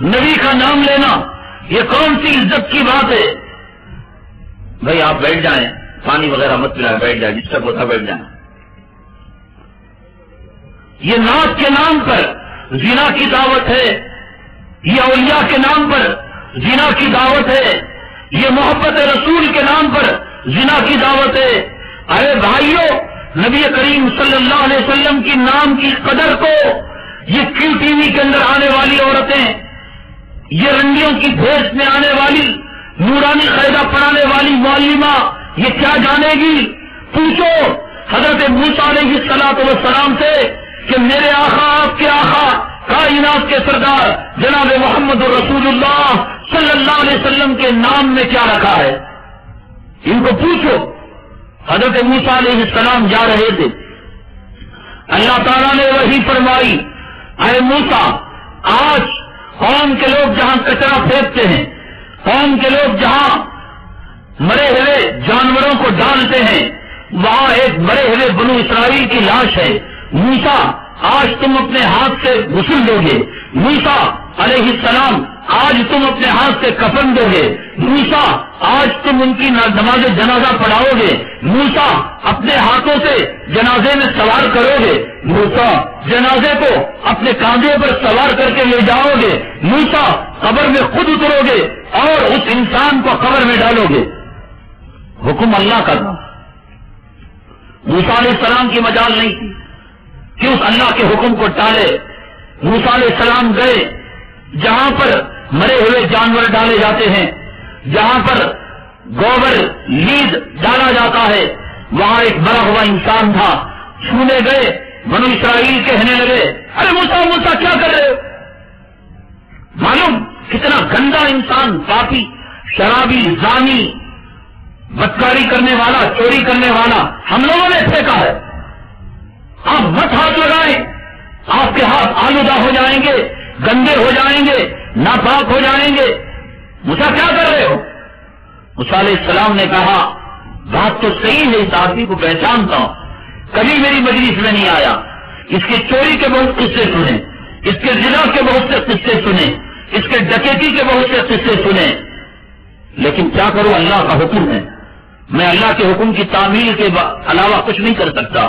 نبی کا نام لینا، یہ کون سی عزت کی بات ہے؟ بھائی آپ بیٹھ جائیں، پانی وغیرہ مت پلائیں، بیٹھ جائیں، جس تک ہوتا بیٹھ جائیں۔ یہ نعت کے نام پر زنا کی دعوت ہے، یہ اولیاء کے نام پر زنا کی دعوت ہے، یہ محبت رسول کے نام پر زنا کی دعوت ہے۔ ارے بھائیو، نبی کریم صلی اللہ علیہ وسلم کی نام کی قدر کو یہ کیوں ٹی وی کے اندر آنے والی عورتیں، یہ رنڈیوں کی بھیس میں آنے والی نورانی قاعدہ پڑھانے والی معلمہ یہ کیا جانے گی؟ پوچھو حضرت موسیٰ علیہ السلام سے کہ میرے آقا، آپ کے آقا، کائنات کے سردار جناب محمد رسول اللہ صلی اللہ علیہ وسلم کے نام میں کیا رکھا ہے؟ ان کو پوچھو۔ حضرت موسیٰ علیہ السلام جا رہے تھے، اللہ تعالیٰ نے وحی فرمائی، اے موسیٰ، آج قوم کے لوگ جہاں کچرا پھینکتے ہیں، قوم کے لوگ جہاں مرے ہوئے جانوروں کو ڈالتے ہیں، وہاں ایک مرے ہوئے بنو اسرائیل کی لاش ہے۔ موسیٰ، آج تم اپنے ہاتھ سے غسل دو گے۔ موسیٰ علیہ السلام، آج تم اپنے ہاتھ سے کفن دو گے۔ موسیٰ، آج تم ان کی نماز جنازہ پڑھاؤ گے۔ موسیٰ، اپنے ہاتھوں سے جنازے میں سوار کرو گے۔ موسیٰ، جنازے کو اپنے کاندھے پر سوار کر کے لے جاؤ گے۔ موسیٰ، قبر میں خود اترو گے اور اس انسان کو قبر میں ڈالو گے۔ حکم اللہ کا تھا، موسیٰ علیہ السلام کی مجال نہیں تھی کہ اس اللہ کے حکم کو ٹالے۔ موسیٰ علیہ السلام گئے جہاں پر مرے ہوئے جانور ڈالے جاتے ہیں، جہاں پر گوبر لید ڈالا جاتا ہے، وہاں ایک مرا ہوا انسان تھا۔ چھونے گئے، بنو اسرائیل کہنے لگے، ارے موسیٰ، موسیٰ کیا کر رہے ہو؟ معلوم کتنا گندا انسان، پاپی، شرابی، زانی، بدکاری کرنے والا، چوری کرنے والا ہم لوگوں نے پھینکا ہے۔ آپ مت ہاتھ لگائیں، آپ کے ہاتھ آلودہ ہو جائیں گے، گندے ہو جائیں گے، ناپاک ہو جائیں گے۔ موسیٰ کیا کر رہے ہو؟ موسیٰ علیہ السلام نے کہا، بات تو صحیح ہے، اس آدمی کو پہچانتا ہوں، کبھی میری مجلس میں نہیں آیا، اس کے چوری کے بہت قصے سنے، اس کے زنا کے بہت سے قصے سنے، اس کے ڈکیتی کے بہت سے قصے سنے، لیکن کیا کروں، اللہ کا حکم ہے، میں اللہ کے حکم کی تعمیل کے علاوہ کچھ نہیں کر سکتا۔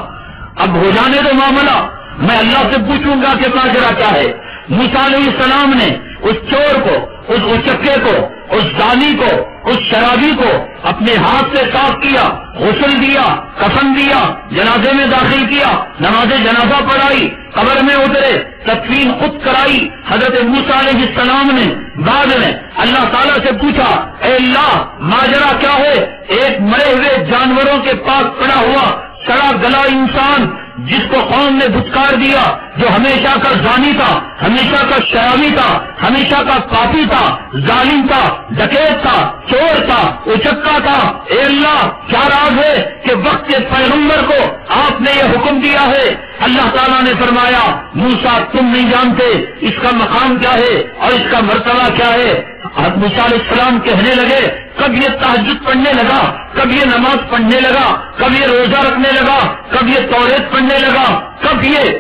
اب ہو جانے دو معاملہ، میں اللہ سے پوچھوں گا کہ ماجرا کیا ہے۔ موسیٰ علیہ السلام نے اس چور کو، اس اچکے کو، اس زانی کو، اس شرابی کو اپنے ہاتھ سے صاف کیا، غسل دیا، کفن دیا، جنازے میں داخل کیا، نماز جنازہ پڑھائی، قبر میں اترے، تدفین خود کرائی۔ حضرت موسیٰ علیہ السلام نے بعد میں اللہ تعالیٰ سے پوچھا، اے اللہ، ماجرا کیا ہے؟ ایک مرے ہوئے جانوروں کے پاس پڑا ہوا سڑا گلا انسان جس کو قوم نے دھتکار دیا، جو ہمیشہ کا زانی تھا، ہمیشہ کا شرابی تھا، ہمیشہ کا پاپی تھا، ظالم تھا، ڈکیت تھا، چور تھا، اچکا تھا، اے اللہ کیا راز ہے کہ وقت کے پیغمبر کو آپ نے یہ حکم دیا ہے؟ اللہ تعالیٰ نے فرمایا، موسیٰ تم نہیں جانتے اس کا مقام کیا ہے اور اس کا مرتبہ کیا ہے۔ موسیٰ علیہ السلام کہنے لگے، کب یہ تہجد پڑھنے لگا، کب یہ نماز پڑھنے لگا، کب یہ روزہ رکھنے لگا، کب یہ توریت پڑھنے لگا، کب یہ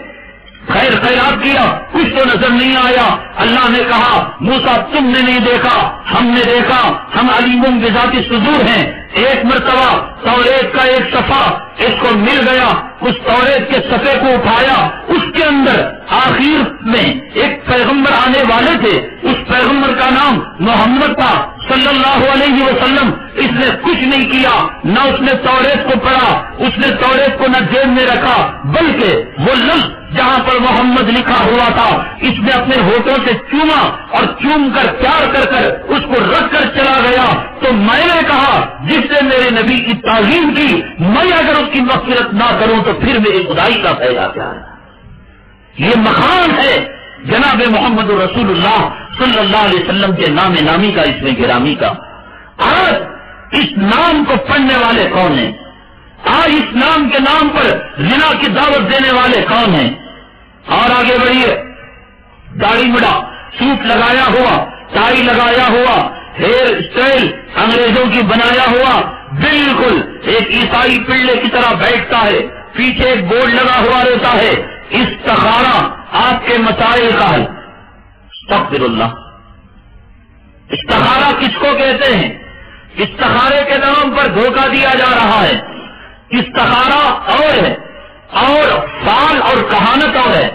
خیر خیرات کیا، کچھ تو نظر نہیں آیا۔ اللہ نے کہا، موسیٰ تم نے نہیں دیکھا، ہم نے دیکھا، ہم علیم بذات الصدور ہیں۔ ایک مرتبہ توریت کا ایک صفحہ اس کو مل گیا، اس توریت کے صفحے کو اٹھایا، اس کے اندر آخر میں ایک پیغمبر آنے والے تھے، اس پیغمبر کا نام محمد تھا صلی اللہ علیہ وسلم۔ اس نے کچھ نہیں کیا، نہ اس نے توریت کو پڑھا، اس نے توریت کو نہ جیب میں رکھا، بلکہ وہ لفظ جہاں پر محمد لکھا ہوا تھا اس نے اپنے ہونٹوں سے چوما اور چوم کر پیار کر کر اس کو رکھ کر چلا گیا۔ تو میں نے کہا، جس نے میرے نبی کی تعظیم کی، میں اگر اس کی مغفرت نہ کروں تو پھر میری خدائی کا فائدہ کیا ہے؟ یہ مقام ہے جناب محمد رسول اللہ صلی اللہ علیہ وسلم کے نام نامی کا، اس میں گرامی کا۔ آج اس نام کو پڑھنے والے کون ہیں؟ آج اس نام کے نام پر زنا کی دعوت دینے والے کون ہیں؟ اور آگے بڑھیے، داڑھی مڈا، سوٹ لگایا ہوا، ٹائی لگایا ہوا، ہیئر اسٹائل انگریزوں کی بنایا ہوا، بالکل ایک عیسائی پلڑے کی طرح بیٹھتا ہے، پیچھے ایک بورڈ لگا ہوا رہتا ہے، استخارہ آپ کے مسائل کا ہے۔ استغفر اللہ۔ استخارہ کس کو کہتے ہیں؟ استخارے کے نام پر دھوکہ دیا جا رہا ہے۔ استخارہ اور ہے اور فال اور کہانت اور ہے۔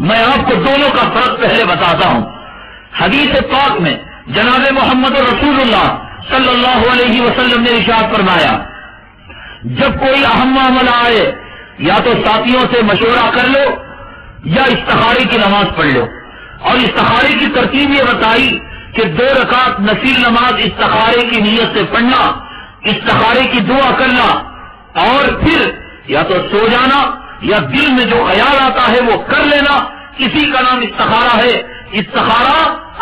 میں آپ کو دونوں کا فرق پہلے بتاتا ہوں۔ حدیث پاک میں جناب محمد رسول اللہ صلی اللہ علیہ وسلم نے ارشاد فرمایا، جب کوئی اہم معاملہ آئے یا تو ساتھیوں سے مشورہ کر لو یا استخارے کی نماز پڑھ لو۔ اور استخارے کی ترتیب یہ بتائی کہ 2 رکعت نفل نماز استخارے کی نیت سے پڑھنا، استخارے کی دعا کرنا، اور پھر یا تو سو جانا یا دل میں جو خیال آتا ہے وہ کر لینا، اسی کا نام استخارہ ہے۔ استخارہ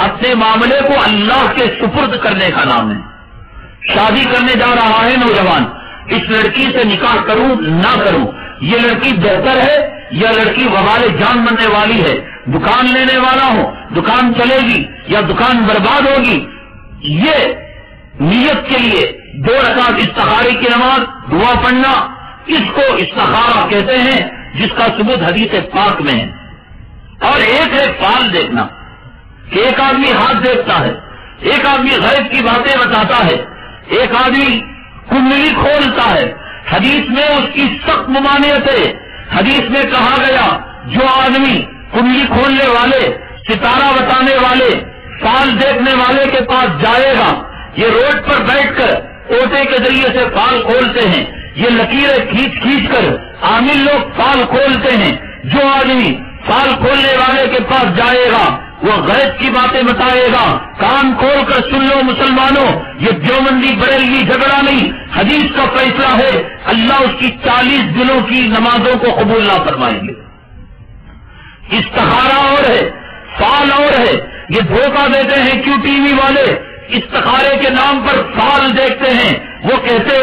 اپنے معاملے کو اللہ کے سپرد کرنے کا نام ہے۔ شادی کرنے جا رہا ہے نوجوان، اس لڑکی سے نکاح کروں نہ کروں، یہ لڑکی بہتر ہے یا لڑکی وبال جان بننے والی ہے، دکان لینے والا ہوں، دکان چلے گی یا دکان برباد ہوگی، یہ نیت کے لیے 2 رکعت استخارے کی نماز، دعا پڑھنا، اس کو استخارہ کہتے ہیں، جس کا ثبوت حدیث پاک میں ہے۔ اور ایک ہے فال دیکھنا، کہ ایک آدمی ہاتھ دیکھتا ہے، ایک آدمی غیب کی باتیں بتاتا ہے، ایک آدمی کنڈلی کھولتا ہے۔ حدیث میں اس کی سخت ممانعت ہے۔ حدیث میں کہا گیا جو آدمی کنڈلی کھولنے والے، ستارہ بتانے والے، فال دیکھنے والے کے پاس جائے گا، یہ روڈ پر بیٹھ کر اوٹے کے ذریعے سے فال کھولتے ہیں، یہ لکیریں کھینچ کھینچ کر عامل لوگ فال کھولتے ہیں۔ جو آدمی فال کھولنے والے کے پاس جائے گا وہ غیب کی باتیں بتائے گا۔ کان کھول کر سن لو مسلمانوں، یہ دیوبندی بریلوی جھگڑا نہیں، حدیث کا فیصلہ ہے، اللہ اس کی 40 دنوں کی نمازوں کو قبول نہ فرمائیں گے۔ استخارہ اور ہے، فال اور ہے، یہ دھوکہ دیتے ہیں کیوں ٹی وی والے، استخارے کے نام پر فال دیکھتے ہیں، وہ کہتے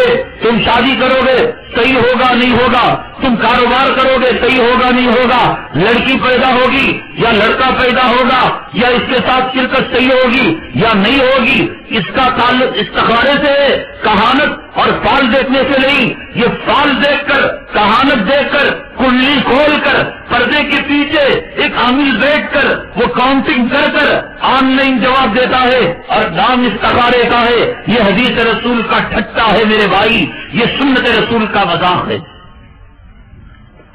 تم شادی کرو گے صحیح ہوگا نہیں ہوگا، تم کاروبار کرو گے صحیح ہوگا نہیں ہوگا، لڑکی پیدا ہوگی یا لڑکا پیدا ہوگا یا اس کے ساتھ شرکت صحیح ہوگی یا نہیں ہوگی، اس کا تعلق استخارے سے ہے، کہانت اور فال دیکھنے سے نہیں۔ یہ فال دیکھ کر، کہانت دیکھ کر، کنڈلی کھول کر، پردے کے پیچھے ایک عامل بیٹھ کر وہ کاؤنٹنگ کر کر آن لائن جواب دیتا ہے، اور نام استخارے کا ہے۔ یہ حدیث رسول کا ٹھٹا ہے میرے بھائی، یہ سنت رسول کا مذاق ہے۔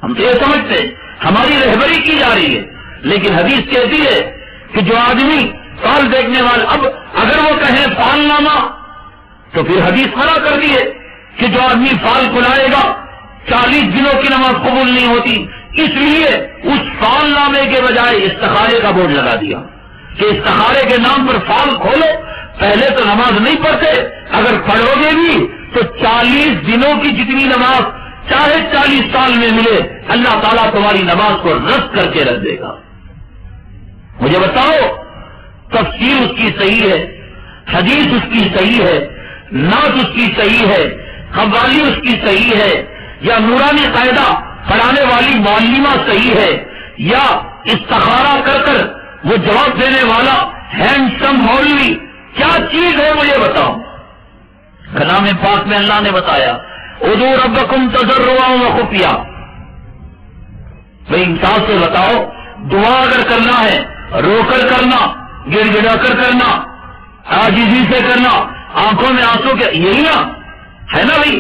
ہم تو یہ سمجھتے ہماری رہبری کی جا رہی ہے، لیکن حدیث کہتی ہے کہ جو آدمی فال دیکھنے والا، اب اگر وہ کہیں فال نامہ تو پھر حدیث منع کر دی ہے کہ جو آدمی فال کھلائے گا 40 دنوں کی نماز قبول نہیں ہوتی، اس لیے اس فال نامے کے بجائے استخارے کا بورڈ لگا دیا کہ استخارے کے نام پر فال کھولو۔ پہلے تو نماز نہیں پڑھتے، اگر پڑھو گے بھی تو 40 دنوں کی جتنی نماز چاہے 40 سال میں ملے، اللہ تعالیٰ تمہاری نماز کو رد کر کے رکھ دے گا۔ مجھے بتاؤ، تفسیر اس کی صحیح ہے، حدیث اس کی صحیح ہے، نعت اس کی صحیح ہے، قوالی اس کی صحیح ہے، یا نورانی قاعدہ پڑھانے والی معلمہ صحیح ہے، یا استخارہ کر کر وہ جواب دینے والا ہینڈسم مولوی، کیا چیز ہے مجھے بتاؤ۔ کلام پاک میں اللہ نے بتایا ادعوا ربکم تضرعا وخفیا، بھائی انصاف سے بتاؤ، دعا اگر کرنا ہے رو کر کرنا، گڑ گڑا کر کرنا، عاجزی سے کرنا، آنکھوں میں آنسو کے، یہی نا ہے نا بھائی،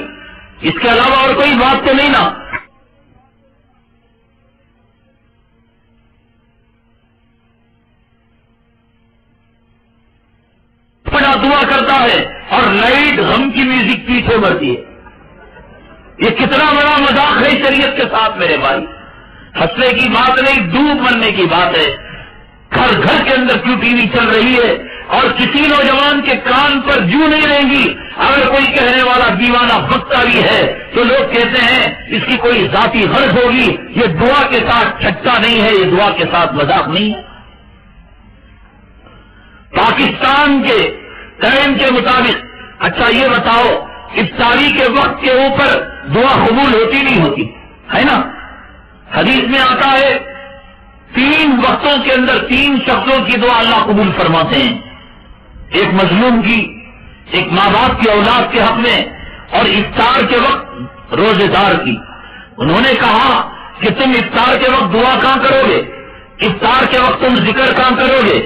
اس کے علاوہ اور کوئی بات تو نہیں نا۔ بڑا دعا کرتا ہے اور لائٹ غم کی میوزک پیچھے بڑھتی ہے، یہ کتنا بڑا مذاق ہے شریعت کے ساتھ میرے بھائی۔ ہنسنے کی بات نہیں، ڈوب مرنے کی بات ہے۔ گھر گھر کے اندر کیوں ٹی وی چل رہی ہے اور کسی نوجوان کے کان پر جو نہیں رہیں گی اگر کوئی کہنے والا دیوانہ بکتا بھی ہے تو لوگ کہتے ہیں اس کی کوئی ذاتی غرض ہوگی، یہ دعا کے ساتھ ٹھٹا نہیں ہے، یہ دعا کے ساتھ مذاق نہیں ہے۔ پاکستان کے ٹائم کے مطابق اچھا یہ بتاؤ افطاری کے وقت کے اوپر دعا قبول ہوتی نہیں ہوتی ہے نا؟ حدیث میں آتا ہے 3 وقتوں کے اندر 3 شخصوں کی دعا اللہ قبول فرماتے ہیں، ایک مظلوم کی، ایک ماں باپ کی اولاد کے حق میں، اور افطار کے وقت روزے دار کی۔ انہوں نے کہا کہ تم افطار کے وقت دعا کہاں کرو گے، افطار کے وقت تم ذکر کہاں کرو گے،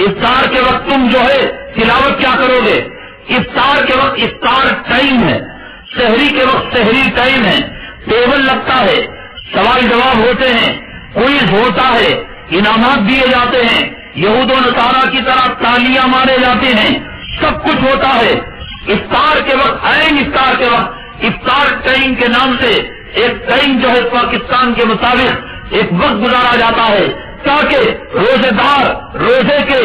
افطار کے وقت تم جو ہے تلاوت کیا کرو گے؟ افطار کے وقت افطار ٹائم ہے، سحری کے وقت سحری ٹائم ہے، ٹیبل لگتا ہے، سوال جواب ہوتے ہیں، کوئز ہوتا ہے، انعامات دیے جاتے ہیں، یہود و نصارہ کی طرح تالیاں مارے جاتے ہیں، سب کچھ ہوتا ہے۔ افطار کے وقت عین افطار کے وقت افطار ٹائم کے نام سے ایک ٹائم جو ہے پاکستان کے مطابق ایک وقت گزارا جاتا ہے تاکہ روزے دار روزے کے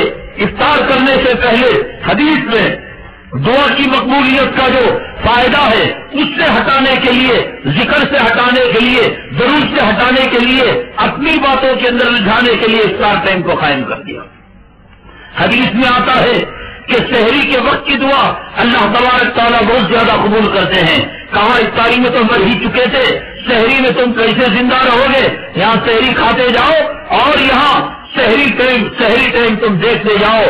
افطار کرنے سے پہلے حدیث میں دعا کی مقبولیت کا جو فائدہ ہے اس سے ہٹانے کے لیے، ذکر سے ہٹانے کے لیے، درود سے ہٹانے کے لیے، اپنی باتوں کے اندر الجھانے کے لیے افطار ٹائم کو قائم کر دیا۔ حدیث میں آتا ہے کہ سحری کے وقت کی دعا اللہ تبارک تعالیٰ بہت زیادہ قبول کرتے ہیں۔ کہا افطاری میں تو مر ہی چکے تھے، سحری میں تم کیسے زندہ رہو گے؟ یہاں سحری کھاتے جاؤ اور یہاں سحری ٹائم تم دیکھتے جاؤ۔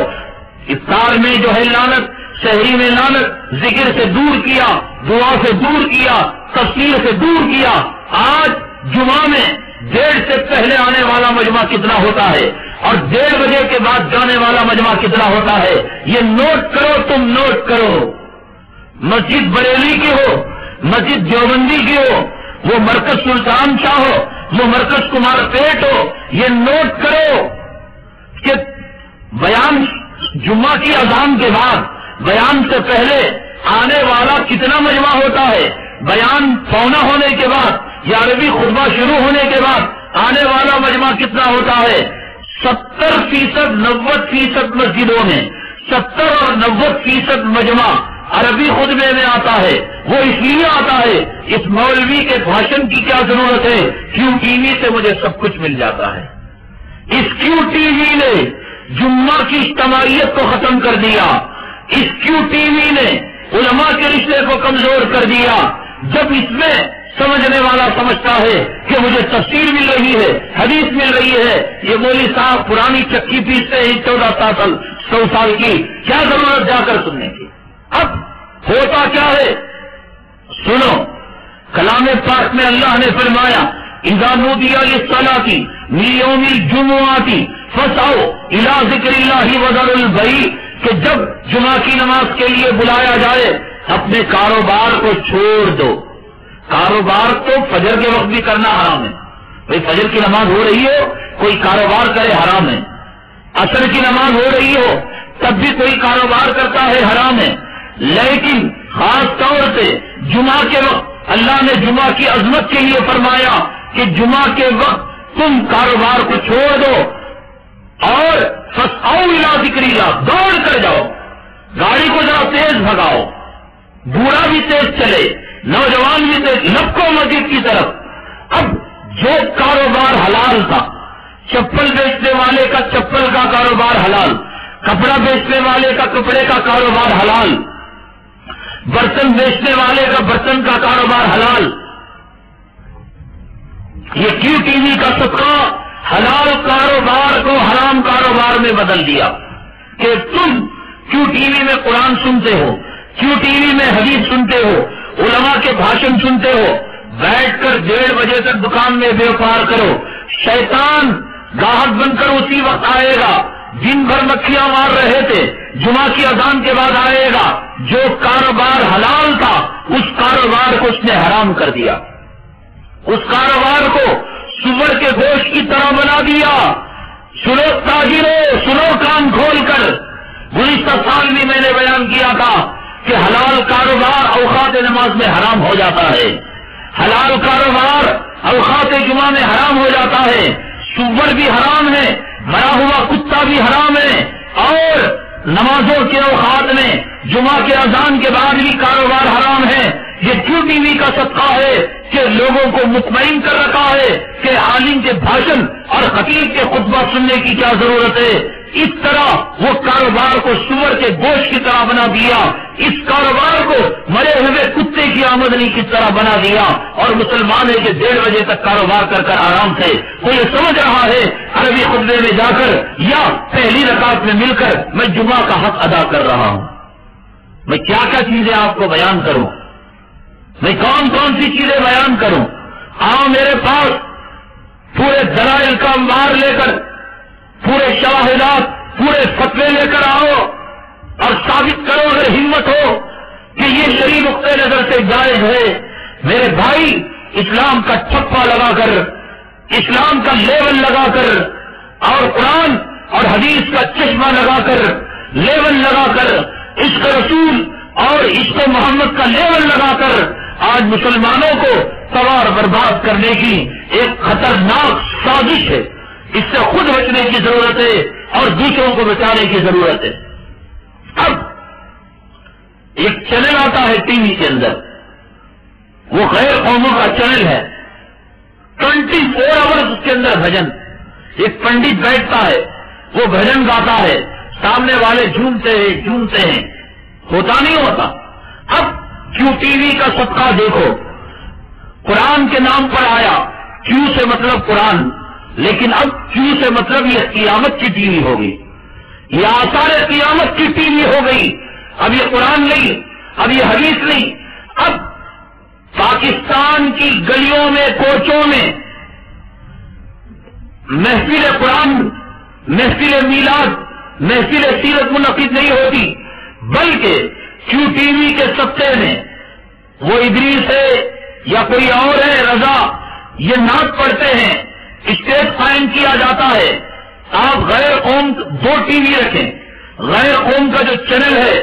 افطار میں جو ہے لعنت، سحری میں لعنت، ذکر سے دور کیا، دعا سے دور کیا، تفسیر سے دور کیا۔ آج جمعہ میں 1:30 سے پہلے آنے والا مجمع کتنا ہوتا ہے اور 1:30 بجے کے بعد جانے والا مجمع کتنا ہوتا ہے؟ یہ نوٹ کرو، تم نوٹ کرو۔ مسجد بریلی کی ہو، مسجد دیوبندی کی ہو، وہ مرکز سلطان شاہ ہو، وہ مرکز کمار پیٹ ہو، یہ نوٹ کرو کہ بیان جمعہ کی اذان کے بعد، بیان سے پہلے آنے والا کتنا مجمع ہوتا ہے، بیان پونا ہونے کے بعد یا عربی خطبہ شروع ہونے کے بعد آنے والا مجمع کتنا ہوتا ہے؟ 70%، 90% مسجدوں میں 70 اور 90% مجمع عربی خطبے میں آتا ہے۔ وہ اس لیے آتا ہے، اس مولوی کے بھاشن کی کیا ضرورت ہے؟ کیوں ٹی وی سے مجھے سب کچھ مل جاتا ہے۔ اس کیوں ٹی وی نے جمعہ کی اجتماعیت کو ختم کر دیا، اس کیوں ٹی وی نے علماء کے رشتے کو کمزور کر دیا۔ جب اس میں سمجھنے والا سمجھتا ہے کہ مجھے تفسیر مل رہی ہے، حدیث مل رہی ہے، یہ مولوی صاحب پرانی چکی پیستے ہیں 14 100 سال کی، کیا ضرورت جا کر سننے کی؟ اب ہوتا کیا ہے سنو، کلام پاک میں اللہ نے فرمایا اذا نودی للصلاۃ من یوم الجمعۃ فاسعوا الی ذکر اللہ وذروا البیع، کہ جب جمعہ کی نماز کے لیے بلایا جائے اپنے کاروبار کو چھوڑ دو۔ کاروبار تو فجر کے وقت بھی کرنا حرام ہے، بھائی فجر کی نماز ہو رہی ہو کوئی کاروبار کرے حرام ہے، عصر کی نماز ہو رہی ہو تب بھی کوئی کاروبار کرتا ہے حرام ہے، لیکن خاص طور سے جمعہ کے وقت اللہ نے جمعہ کی عظمت کے لیے فرمایا کہ جمعہ کے وقت تم کاروبار کو چھوڑ دو اور فاسعوا الی ذکر اللہ، دوڑ کر جاؤ، گاڑی کو ذرا تیز بھگاؤ، بوڑھا بھی تیز چلے، نوجوان بھی تیز، لپکو مسجد کی طرف۔ اب جو کاروبار حلال تھا، چپل بیچنے والے کا چپل کا کاروبار حلال، کپڑا بیچنے والے کا کپڑے کا کاروبار حلال، برتن بیچنے والے کا برتن کا کاروبار حلال، یہ کیوں ٹی وی کا صدقہ حلال کاروبار کو حرام کاروبار میں بدل دیا کہ تم کیوں ٹی وی میں قرآن سنتے ہو، کیوں ٹی وی میں حدیث سنتے ہو، علماء کے بھاشن سنتے ہو، بیٹھ کر 1:30 بجے تک دکان میں بیوپار کرو، شیطان گاہک بن کر اسی وقت آئے گا، دن بھر مکھیاں مار رہے تھے، جمعہ کی اذان کے بعد آئے گا، جو کاروبار حلال تھا اس کاروبار کو اس نے حرام کر دیا، اس کاروبار کو سور کے گوشت کی طرح بنا دیا۔ سنو تاجروں، سنو کام کھول کر، گزشتہ سال بھی میں نے بیان کیا تھا کہ حلال کاروبار اوقات نماز میں حرام ہو جاتا ہے، حلال کاروبار اوقات جمعہ میں حرام ہو جاتا ہے، سور بھی حرام ہے، مرا ہوا کتا بھی حرام ہے، اور نمازوں کے اوقات میں جمعہ کے اذان کے بعد بھی کاروبار حرام ہے. یہ کیوں ٹی وی کا صدقہ ہے کہ لوگوں کو مطمئن کر رکھا ہے کہ عالم کے بھاشن اور خطیب کے خطبہ سننے کی کیا ضرورت ہے. اس طرح وہ کاروبار کو سور کے گوشت کی طرح بنا دیا, اس کاروبار کو مرے ہوئے کتے کی آمدنی کی طرح بنا دیا, اور مسلمان ہے کہ 1:30 بجے تک کاروبار کر کر آرام سے وہ یہ سمجھ رہا ہے عربی خطبے میں جا کر یا پہلی رکعت میں مل کر میں جمعہ کا حق ادا کر رہا ہوں. میں کیا کیا چیزیں آپ کو بیان کروں, میں کون کون سی چیزیں بیان کروں. آؤ میرے پاس پورے دلائل کا انبار لے کر, پورے شواہدات, پورے فتوے لے کر آؤ اور ثابت کرو اگر ہمت ہو کہ یہ شرعی نقطۂ نظر سے جائز ہے. میرے بھائی, اسلام کا ٹھپا لگا کر, اسلام کا لیبل لگا کر, اور قرآن اور حدیث کا چشمہ لگا کر, لیبل لگا کر, عشق رسول اور عشق محمد کا لیبل لگا کر آج مسلمانوں کو تباہ برباد کرنے کی ایک خطرناک سازش ہے. اس سے خود بچنے کی ضرورت ہے اور دوسروں کو بچانے کی ضرورت ہے. اب ایک چینل آتا ہے ٹی وی کے اندر, وہ غیر قوموں کا چینل ہے, 24 آورز اس کے اندر بھجن. ایک پنڈت بیٹھتا ہے, وہ بھجن گاتا ہے, سامنے والے جھومتے ہیں, ہوتا نہیں ہوتا. اب کیوں ٹی وی کا صدقہ دیکھو, قرآن کے نام پر آیا, کیوں سے مطلب قرآن, لیکن اب کیوں سے مطلب یہ قیامت کی ٹی وی ہوگی, یہ آثار قیامت کی ٹی وی ہو گئی. اب یہ قرآن نہیں, اب یہ حدیث نہیں, اب پاکستان کی گلیوں میں, کوچوں میں محفل قرآن, محفل میلاد, محفل سیرت منعقد نہیں ہوتی, بلکہ کیوں ٹی وی کے سطح میں وہ ادریس ہے یا کوئی اور ہے رضا, یہ نعت پڑھتے ہیں, اسٹیج قائم کیا جاتا ہے. آپ غیر قوم 2 ٹی وی رکھیں, غیر قوم کا جو چینل ہے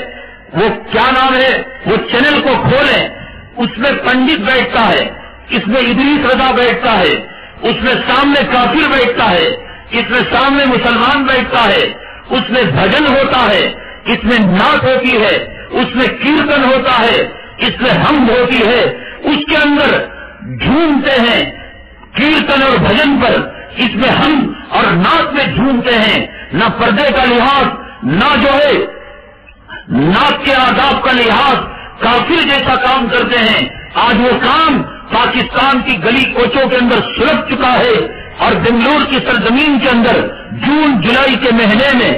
وہ کیا نام ہے, وہ چینل کو کھولیں, اس میں پنڈت بیٹھتا ہے, اس میں ادریس رضا بیٹھتا ہے, اس میں سامنے کافر بیٹھتا ہے, اس میں سامنے مسلمان بیٹھتا ہے, اس میں بھجن ہوتا ہے, اس میں نعت ہوتی ہے, اس میں کیرتن ہوتا ہے, اس میں حمد ہوتی ہے, اس کے اندر جھومتے ہیں کیرتن اور بھجن پر, اس میں ہم اور نعت میں جھومتے ہیں. نہ پردے کا لحاظ, نہ جو ہے نعت کے آداب کا لحاظ, کافر جیسا کام کرتے ہیں. آج وہ کام پاکستان کی گلی کوچوں کے اندر سلگ چکا ہے, اور بنگلور کی سرزمین کے اندر جون جولائی کے مہینے میں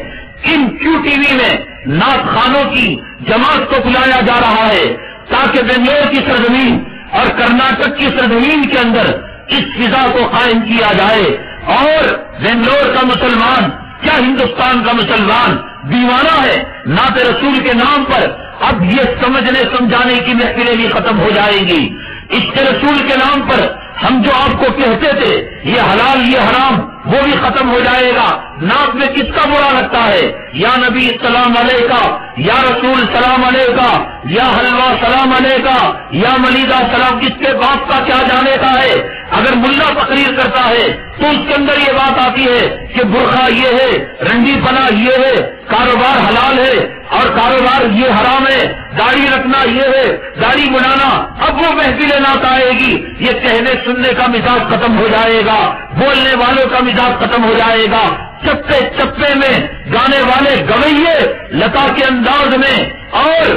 ان کیو ٹی وی میں نعت خانوں کی جماعت کو بلایا جا رہا ہے تاکہ بنگلور کی سرزمین اور کرناٹک کی سرزمین کے اندر اس فضا کو قائم کیا جائے. اور بنگلور کا مسلمان کیا ہندوستان کا مسلمان دیوانہ ہے نعت رسول کے نام پر؟ اب یہ سمجھنے سمجھانے کی محفلیں بھی ختم ہو جائیں گی. اس کے رسول کے نام پر ہم جو آپ کو کہتے تھے یہ حلال یہ حرام, وہ بھی ختم ہو جائے گا. نعت میں کس کا برا لگتا ہے؟ یا نبی سلام علیہ کا, یا رسول سلام علیہ کا, یا حلوہ سلام علیہ کا, یا ملیدہ سلام, کس کے باپ کا کیا جانے کا ہے؟ اگر ملا تقریر کرتا ہے تو اس کے اندر یہ بات آتی ہے کہ برقع یہ ہے, رنڈی پنا یہ ہے, کاروبار حلال ہے اور کاروبار یہ حرام ہے, داڑھی رکھنا یہ ہے, داڑھی بنانا. اب وہ محفل نعت آئے گی, یہ کہنے سننے کا مزاج ختم ہو جائے گا, بولنے والوں کا مزاج ختم ہو جائے گا. چپے چپے میں گانے والے گویے لتا کے انداز میں اور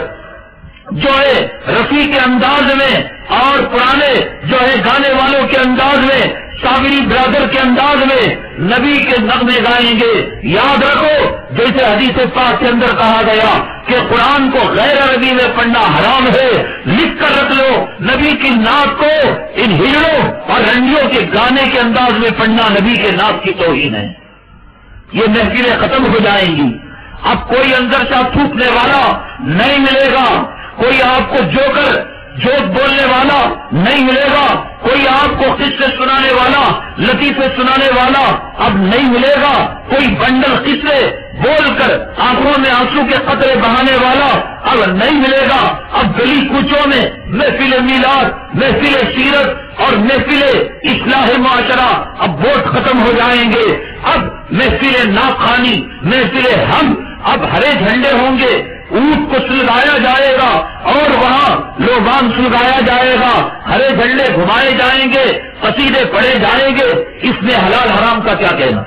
جو ہے رفیع کے انداز میں اور پرانے جو ہے گانے والوں کے انداز میں, صابری برادر کے انداز میں نبی کے نغمے گائیں گے. یاد رکھو جیسے حدیث پاک کے اندر کہا گیا کہ قرآن کو غیر عربی میں پڑھنا حرام ہے, لکھ کر رکھ لو. نبی کی نعت کو ان ہجڑوں اور رنڈیوں کے گانے کے انداز میں پڑھنا نبی کے نعت کی توہین ہے. یہ محفلیں ختم ہو جائیں گی. اب کوئی اندر سے تھوکنے والا نہیں ملے گا, کوئی آپ کو جوک بولنے والا نہیں ملے گا, کوئی آپ کو قصے سنانے والا, لطیفے سنانے والا اب نہیں ملے گا, کوئی بنڈل قصے بول کر آنکھوں میں آنسو کے قطرے بہانے والا اب نہیں ملے گا. اب گلی کوچوں میں محفل میلاد, محفل سیرت اور محفل اصلاح معاشرہ اب ووٹ ختم ہو جائیں گے. اب محفل ناخوانی, محفل ہم اب ہرے جھنڈے ہوں گے, اونٹ کو سلگایا جائے گا اور وہاں لوبان سلگایا جائے گا، ہرے جھنڈے گھمائے جائیں گے، قصیدے پڑھے جائیں گے، اس میں حلال حرام کا کیا کہنا؟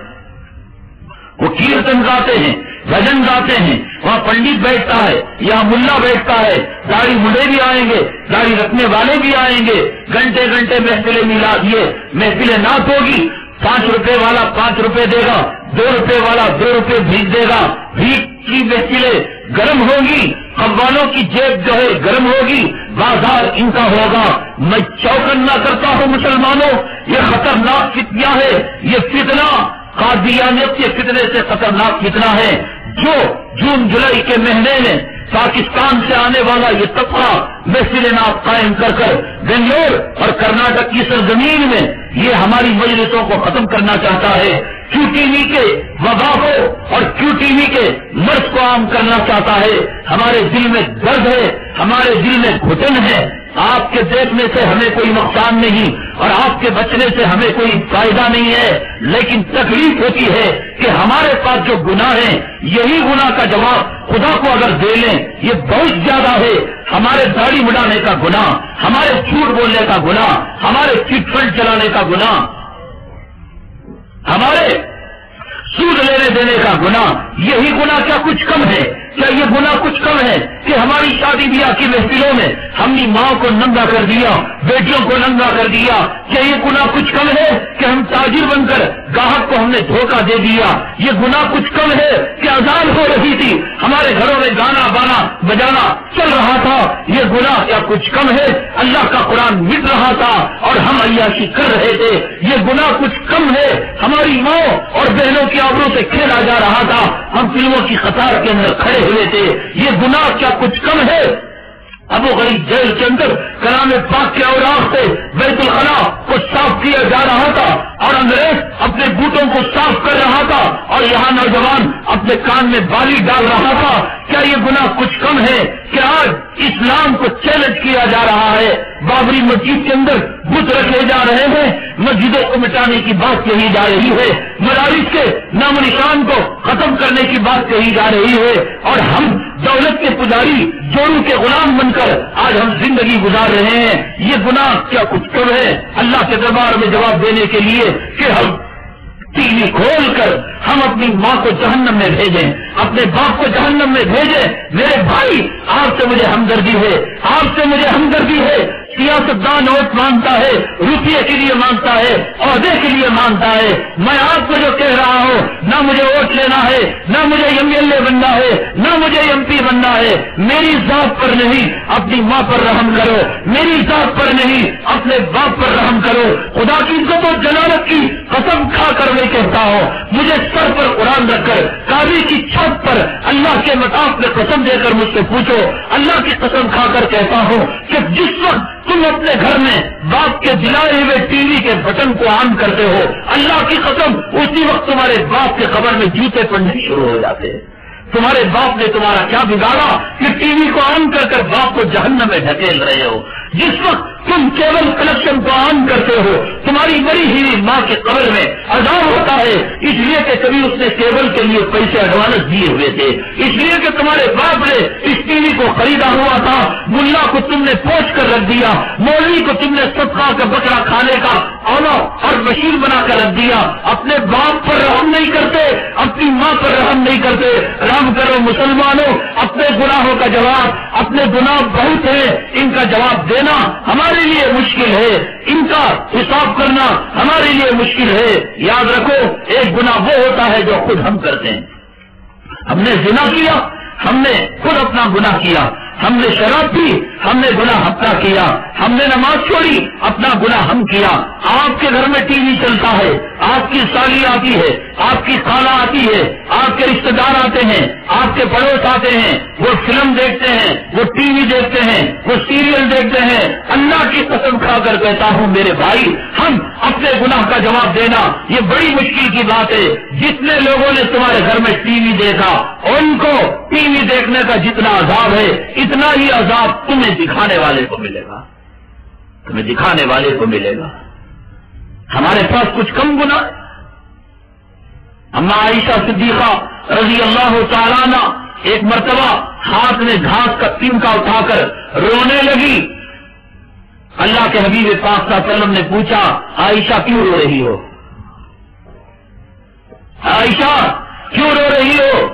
وہ کیرتن گاتے ہیں، بھجن گاتے ہیں، وہاں پنڈت بیٹھتا ہے، یہاں ملا بیٹھتا ہے، داڑھی منڈے بھی آئیں گے، داڑھی رکھنے والے بھی آئیں گے، گھنٹے گھنٹے محفل میلاد، یہ محفل نعت ہوگی، 5 روپے والا 5 روپے دے گا، 2 روپے والا 2 روپے بھیک دے گا، بھیک کی محفلیں گرم ہوگی، قوالوں کی جیب جو ہے گرم ہوگی، بازار ان کا ہوگا۔ میں چوکن نہ کرتا ہوں مسلمانوں، یہ خطرناک فتنہ ہے، یہ فتنہ قادیانیت کے فتنے سے خطرناک فتنہ ہے، جو جون جولائی کے مہینے میں پاکستان سے آنے والا یہ طبقہ محفل نعت قائم کر کر بنگلور اور کرناٹک کی سرزمین میں یہ ہماری مجلسوں کو ختم کرنا چاہتا ہے، کیو ٹی وی کے وبا کو اور کیو ٹی وی کے مرض کو عام کرنا چاہتا ہے۔ ہمارے دل میں درد ہے، ہمارے دل میں گھٹن ہے، آپ کے دیکھنے سے ہمیں کوئی نقصان نہیں اور آپ کے بچنے سے ہمیں کوئی فائدہ نہیں ہے، لیکن تکلیف ہوتی ہے کہ ہمارے پاس جو گناہ ہیں یہی گناہ کا جواب خدا کو اگر دے لیں یہ بہت زیادہ ہے۔ ہمارے داڑھی مڈانے کا گناہ، ہمارے جھوٹ بولنے کا گناہ، ہمارے چٹ فنڈ چلانے کا گناہ، ہمارے سود لینے دینے کا گناہ، یہی گناہ کیا کچھ کم ہے؟ کیا یہ گناہ کچھ کم ہے کہ ہماری شادی بیاہ کی محفلوں میں ہم نے ماں کو ننگا کر دیا، بیٹیوں کو ننگا کر دیا؟ کیا یہ گناہ کچھ کم ہے کہ ہم تاجر بن کر گاہک کو ہم نے دھوکہ دے دیا؟ یہ گناہ کچھ کم ہے کہ اذان ہو رہی تھی، ہمارے گھروں میں گانا بانا بجانا چل رہا تھا؟ یہ گناہ کیا کچھ کم ہے؟ اللہ کا قرآن مٹ رہا تھا اور ہم عیاشی کر رہے تھے، یہ گناہ کچھ کم ہے؟ ہماری ماں اور بہنوں کی آبروں سے کھیلا جا رہا تھا، ہم فلموں کی قطار کے اندر کھڑے ہوئے تھے، یہ گناہ کیا کچھ کم ہے؟ ابو غریب جیل کے اندر کلام پاک کے اوراق سے بیت الخلا کو صاف کیا جا رہا تھا اور انگریز اپنے بوٹوں کو صاف کر رہا تھا اور یہاں نوجوان اپنے کان میں بالی ڈال رہا تھا۔ کیا یہ گناہ کچھ کم ہے کہ آج اسلام کو چیلنج کیا جا رہا ہے؟ بابری مسجد کے اندر بت رکھے جا رہے ہیں، مسجدوں کو مٹانے کی بات کہی جا رہی ہے، مدارس کے نام و نشان کو ختم کرنے کی بات کہی جا رہی ہے، اور ہم دولت کے پجاری جورو کے غلام بن کر آج ہم زندگی گزار رہے ہیں۔ یہ گناہ کیا کچھ کم ہے اللہ کے دربار میں جواب دینے کے لیے کہ ہم ٹی وی کھول کر ہم اپنی ماں کو جہنم میں بھیجیں، اپنے باپ کو جہنم میں بھیجیں؟ میرے بھائی، آپ سے مجھے ہمدردی ہے، آپ سے مجھے ہمدردی ہے۔ سیاستدان ووٹ مانگتا ہے، روپیے کے لیے مانگتا ہے، عہدے کے لیے مانگتا ہے۔ میں آپ کو جو کہہ رہا ہوں، نہ مجھے ووٹ لینا ہے، نہ مجھے MLA بننا ہے، نہ مجھے MP بننا ہے، میری ذات پر نہیں اپنی ماں پر رحم کرو، میری ذات پر نہیں اپنے باپ پر رحم کرو۔ خدا کی عزت و جلالت کی قسم کھا کر میں کہتا ہوں، مجھے سر پر قرآن رکھ کر کعبے کی چھت پر اللہ کے مطاف میں قسم دے کر مجھ سے پوچھو، اللہ کی قسم کھا کر کہتا ہوں کہ جس وقت تم اپنے گھر میں باپ کے دلائے ہوئے ٹی وی کے بٹن کو آن کرتے ہو، اللہ کی قسم اسی وقت تمہارے باپ کے قبر میں جوتے پڑنے شروع ہو جاتے ہیں۔ تمہارے باپ نے تمہارا کیا بگاڑا کہ ٹی وی کو آن کر کر باپ کو جہنم میں ڈھکیل رہے ہو؟ جس وقت تم کیبل کنیکشن کو آن کرتے ہو، تمہاری بڑی ہی ماں کے قبر میں عذاب ہوتا ہے، اس لیے کہ کبھی اس نے کیبل کے لیے پیسے ایڈوانس دیے ہوئے تھے، اس لیے کہ تمہارے باپ نے اس ٹی وی کو خریدا ہوا تھا، ملا کو تم نے پوچھ کر رکھ دیا، مولوی کو تم نے صدقہ کا بکرا کھانے کا اولا اور مشین بنا کر رکھ دیا۔ اپنے باپ پر رحم نہیں کرتے، اپنی ماں پر رحم نہیں کرتے۔ رحم کرو مسلمانوں، اپنے گناہوں کا جواب، اپنے گناہ بہت ہیں، ان کا جواب دینا ہمارے لیے مشکل ہے، ان کا حساب کرنا ہمارے لیے مشکل ہے۔ یاد رکھو، ایک گناہ وہ ہوتا ہے جو خود ہم کرتے ہیں۔ ہم نے زنا کیا، ہم نے خود اپنا گناہ کیا، ہم نے شراب پی، ہم نے گناہ اپنا کیا، ہم نے نماز چھوڑی، اپنا گناہ ہم کیا۔ آپ کے گھر میں ٹی وی چلتا ہے، آپ کی سالی آتی ہے، آپ کی خالہ آتی ہے، آپ کے رشتہ دار آتے ہیں، آپ کے پڑوس آتے ہیں، وہ فلم دیکھتے ہیں، وہ ٹی وی دیکھتے ہیں، وہ سیریل دیکھتے ہیں۔ اللہ کی قسم کھا کر کہتا ہوں میرے بھائی، ہم اپنے گناہ کا جواب دینا یہ بڑی مشکل کی بات ہے۔ جتنے لوگوں نے تمہارے گھر میں ٹی وی دیکھا، ان کو ٹی وی دیکھنے کا جتنا عذاب ہے اتنا ہی عذاب تمہیں دکھانے والے کو ملے گا، تمہیں دکھانے والے کو ملے گا۔ ہمارے پاس کچھ کم گناہ ہے؟ اما عائشہ صدیقہ رضی اللہ تعالیٰ عنہ ایک مرتبہ ہاتھ میں گھاس کا تنکا اٹھا کر رونے لگی. اللہ کے حبیب پاک صلی اللہ علیہ وسلم نے پوچھا عائشہ کیوں رو رہی ہو؟ عائشہ کیوں رو رہی ہو؟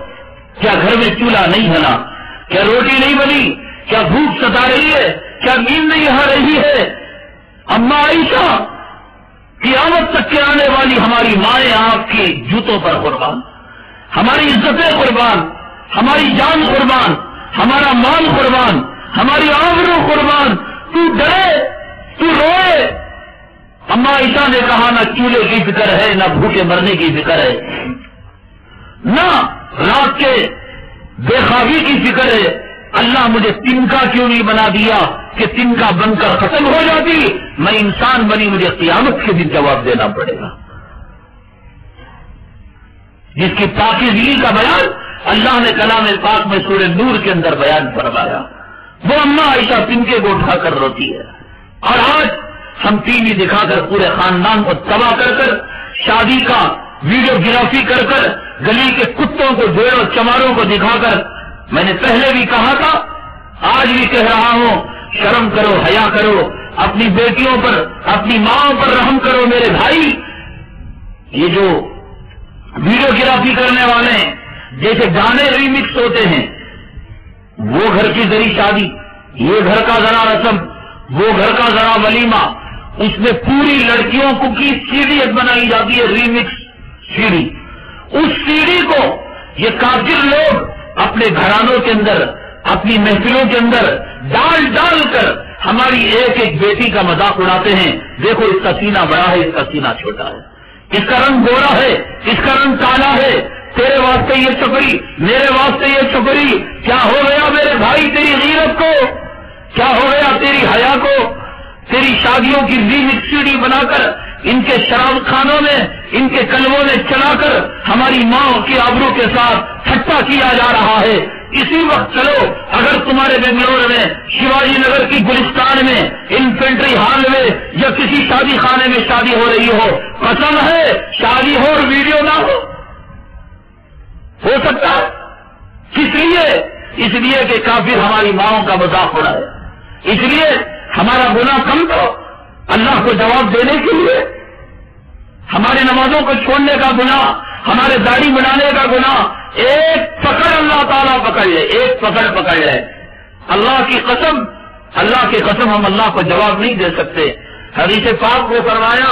کیا گھر میں چولہا نہیں بنا؟ کیا روٹی نہیں بنی؟ کیا بھوک ستا رہی ہے؟ کیا نیند نہیں آ رہی ہے؟ اماں عائشہ قیامت تک کے آنے والی ہماری مائیں آپ کی جوتوں پر قربان، ہماری عزتیں قربان، ہماری جان قربان، ہمارا مال قربان، ہماری آبرو قربان. تو ڈرے، تو روئے. اماں عائشہ نے کہا نہ چولہے کی فکر ہے، نہ بھوکے مرنے کی فکر ہے، نہ رات کے بے خوابی کی فکر ہے. اللہ مجھے تنکا کیوں نہیں بنا دیا کہ تنکا بن کر ختم ہو جاتی، میں انسان بنی، مجھے قیامت کے دن جواب دینا پڑے گا. جس کی پاکیزگی کا بیان اللہ نے کلام پاک میں سورہ نور کے اندر بیان فرمایا، وہ اماں عائشہ تنکے کو اٹھا کر روتی ہے. اور آج ہم ٹی وی دکھا کر پورے خاندان کو تباہ کر کر، شادی کا ویڈیو گرافی کر کر، گلی کے کتوں کو، بھیڑوں چماروں کو دکھا کر، میں نے پہلے بھی کہا تھا، آج بھی کہہ رہا ہوں، شرم کرو، حیا کرو، اپنی بیٹیوں پر، اپنی ماں پر رحم کرو میرے بھائی. یہ جو ویڈیو گرافی کرنے والے ہیں، جیسے گانے ریمکس ہوتے ہیں، وہ گھر کی ذری شادی، یہ گھر کا ذرا رسم، وہ گھر کا ذرا ولیمہ، اس میں پوری لڑکیوں کو کی سیڑھی بنائی جاتی ہے، ریمکس سیڑھی. اس سیڑھی کو یہ کافر لوگ اپنے گھرانوں کے اندر، اپنی محفلوں کے اندر ڈال ڈال کر ہماری ایک ایک بیٹی کا مذاق اڑاتے ہیں. دیکھو اس کا سینہ بڑا ہے، اس کا سینہ چھوٹا ہے، اس کا رنگ گورا ہے، اس کا رنگ کالا ہے، تیرے واسطے یہ چھپری، میرے واسطے یہ چھپری. کیا ہو گیا میرے بھائی تیری غیرت کو؟ کیا ہو گیا تیری حیا کو؟ تیری شادیوں کی ریمکس سیڑھی بنا کر ان کے شراب خانوں میں، ان کے کلبوں میں چلا کر ہماری ماں کی آبرو کے ساتھ ٹھٹا کیا جا رہا ہے. اسی وقت چلو، اگر تمہارے بنگلور میں، شیواجی نگر کی گلستان میں، انفینٹری ہال میں یا کسی شادی خانے میں شادی ہو رہی ہو، قسم ہے شادی ہو اور ویڈیو نہ ہو سکتا ہے. کس لیے؟ اس لیے کہ کافر ہماری ماؤں کا مذاق ہو رہا ہے. اس لیے ہمارا گناہ کم تو اللہ کو جواب دینے کے لیے، ہمارے نمازوں کو چھوڑنے کا گناہ، ہمارے داڑھی بنانے کا گناہ، ایک پکڑ اللہ تعالیٰ پکڑ لے، ایک پکڑ لے. اللہ کی قسم ہم اللہ کو جواب نہیں دے سکتے. حدیث پاک کو فرمایا،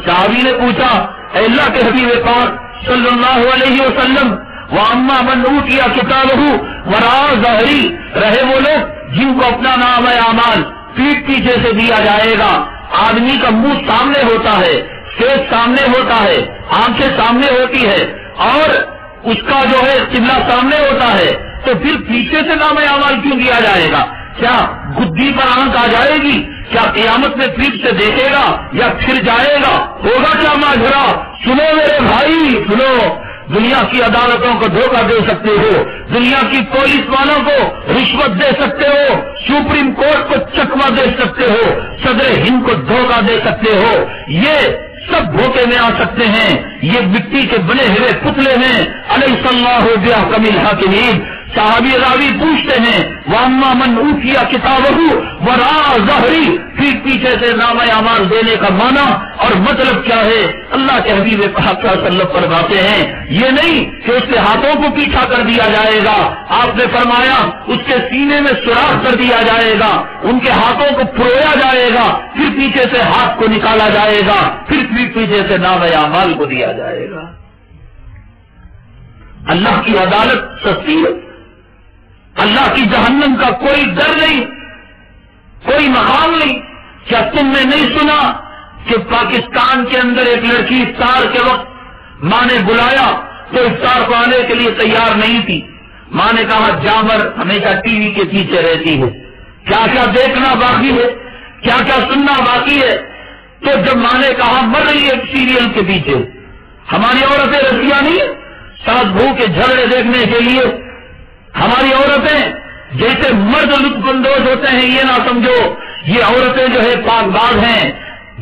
صحابی نے پوچھا اے اللہ کے حبیب پاک صلی اللہ علیہ وسلم، وَأَمَّا مَنْ أُوتِيَ كِتَابَهُ وَرَاءَ ظَهْرِهِ، رہے وہ لوگ جن کو اپنا نام اعمال پیٹ پیچھے سے دیا جائے گا. آدمی کا منہ سامنے ہوتا ہے، فیس سامنے ہوتا ہے، آنکھیں سامنے ہوتی ہے، اور اس کا جو ہے قبلہ سامنے ہوتا ہے، تو پھر پیچھے سے نام اعمال کیوں دیا جائے گا؟ کیا گدی پر آنکھ آ جائے گی؟ کیا قیامت میں پیٹ سے دیکھے گا یا پھر جائے گا؟ ہوگا کیا ماجرا؟ سنو میرے بھائی، سنو. دنیا کی عدالتوں کو دھوکہ دے سکتے ہو، دنیا کی پولیس والوں کو رشوت دے سکتے ہو، سپریم کورٹ کو چکما دے سکتے ہو، صدر ہند کو دھوکہ دے سکتے ہو، یہ سب دھوکے میں آ سکتے ہیں. یہ مٹی کے بنے ہوئے پتلے ہیں. علیہ اللہ بأحکم الحاکمین. صحابی راوی پوچھتے ہیں وَأَمَّا مَنْ أُوتِيَ كِتَابَهُ وَرَاءَ ظَهْرِهِ، پھر پیچھے سے نام اعمال دینے کا معنی اور مطلب کیا ہے؟ اللہ کے حبیب پاک صلی اللہ علیہ وسلم فرماتے ہیں یہ نہیں کہ اس کے ہاتھوں کو پیچھا کر دیا جائے گا. آپ نے فرمایا اس کے سینے میں سوراخ کر دیا جائے گا، ان کے ہاتھوں کو پرویا جائے گا، پھر پیچھے سے ہاتھ کو نکالا جائے گا، پھر پیچھے سے نام اعمال کو دیا جائے گا. اللہ کی عدالت سستی ہے. اللہ کی جہنم کا کوئی ڈر نہیں، کوئی مقام نہیں. کیا تم نے نہیں سنا کہ پاکستان کے اندر ایک لڑکی افطار کے وقت ماں نے بلایا تو افطار کو آنے کے لیے تیار نہیں تھی. ماں نے کہا جامر ہمیشہ ٹی وی کے پیچھے رہتی ہے، کیا کیا دیکھنا باقی ہے، کیا کیا سننا باقی ہے. تو جب ماں نے کہا مر رہی ہے سیریل کے پیچھے، ہماری عورتیں رسیاں نہیں ساس بہو کے جھگڑے دیکھنے کے لیے. ہماری عورتیں جیسے مرد لطف اندوز ہوتے ہیں، یہ نہ سمجھو یہ عورتیں جو ہے پاک باز ہیں.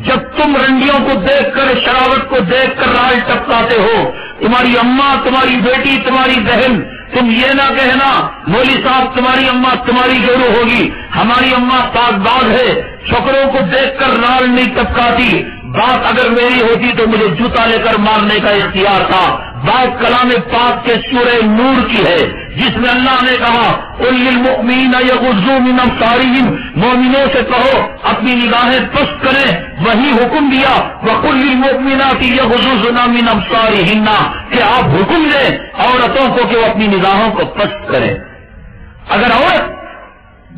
جب تم رنڈیوں کو دیکھ کر، شراوت کو دیکھ کر رال ٹپکاتے ہو، تمہاری اماں، تمہاری بیٹی، تمہاری بہن تم یہ نہ کہنا مولوی صاحب تمہاری اماں تمہاری جوڑو ہوگی، ہماری اماں پاک باز ہے، چھوکروں کو دیکھ کر نال نہیں ٹپکاتی، بات اگر میری ہوتی تو مجھے جوتا لے کر مارنے کا اختیار تھا۔ بات کلام پاک کے سورہ نور کی ہے جس میں اللہ نے کہا قل للمؤمنین یغضوا من ابصارہم، مومنوں سے کہو اپنی نگاہیں پست کریں، وہی حکم دیا وقل للمؤمنات یغضضن من ابصارہن، کہ آپ حکم دیں عورتوں کو کہ وہ اپنی نگاہوں کو پست کریں۔ اگر عورت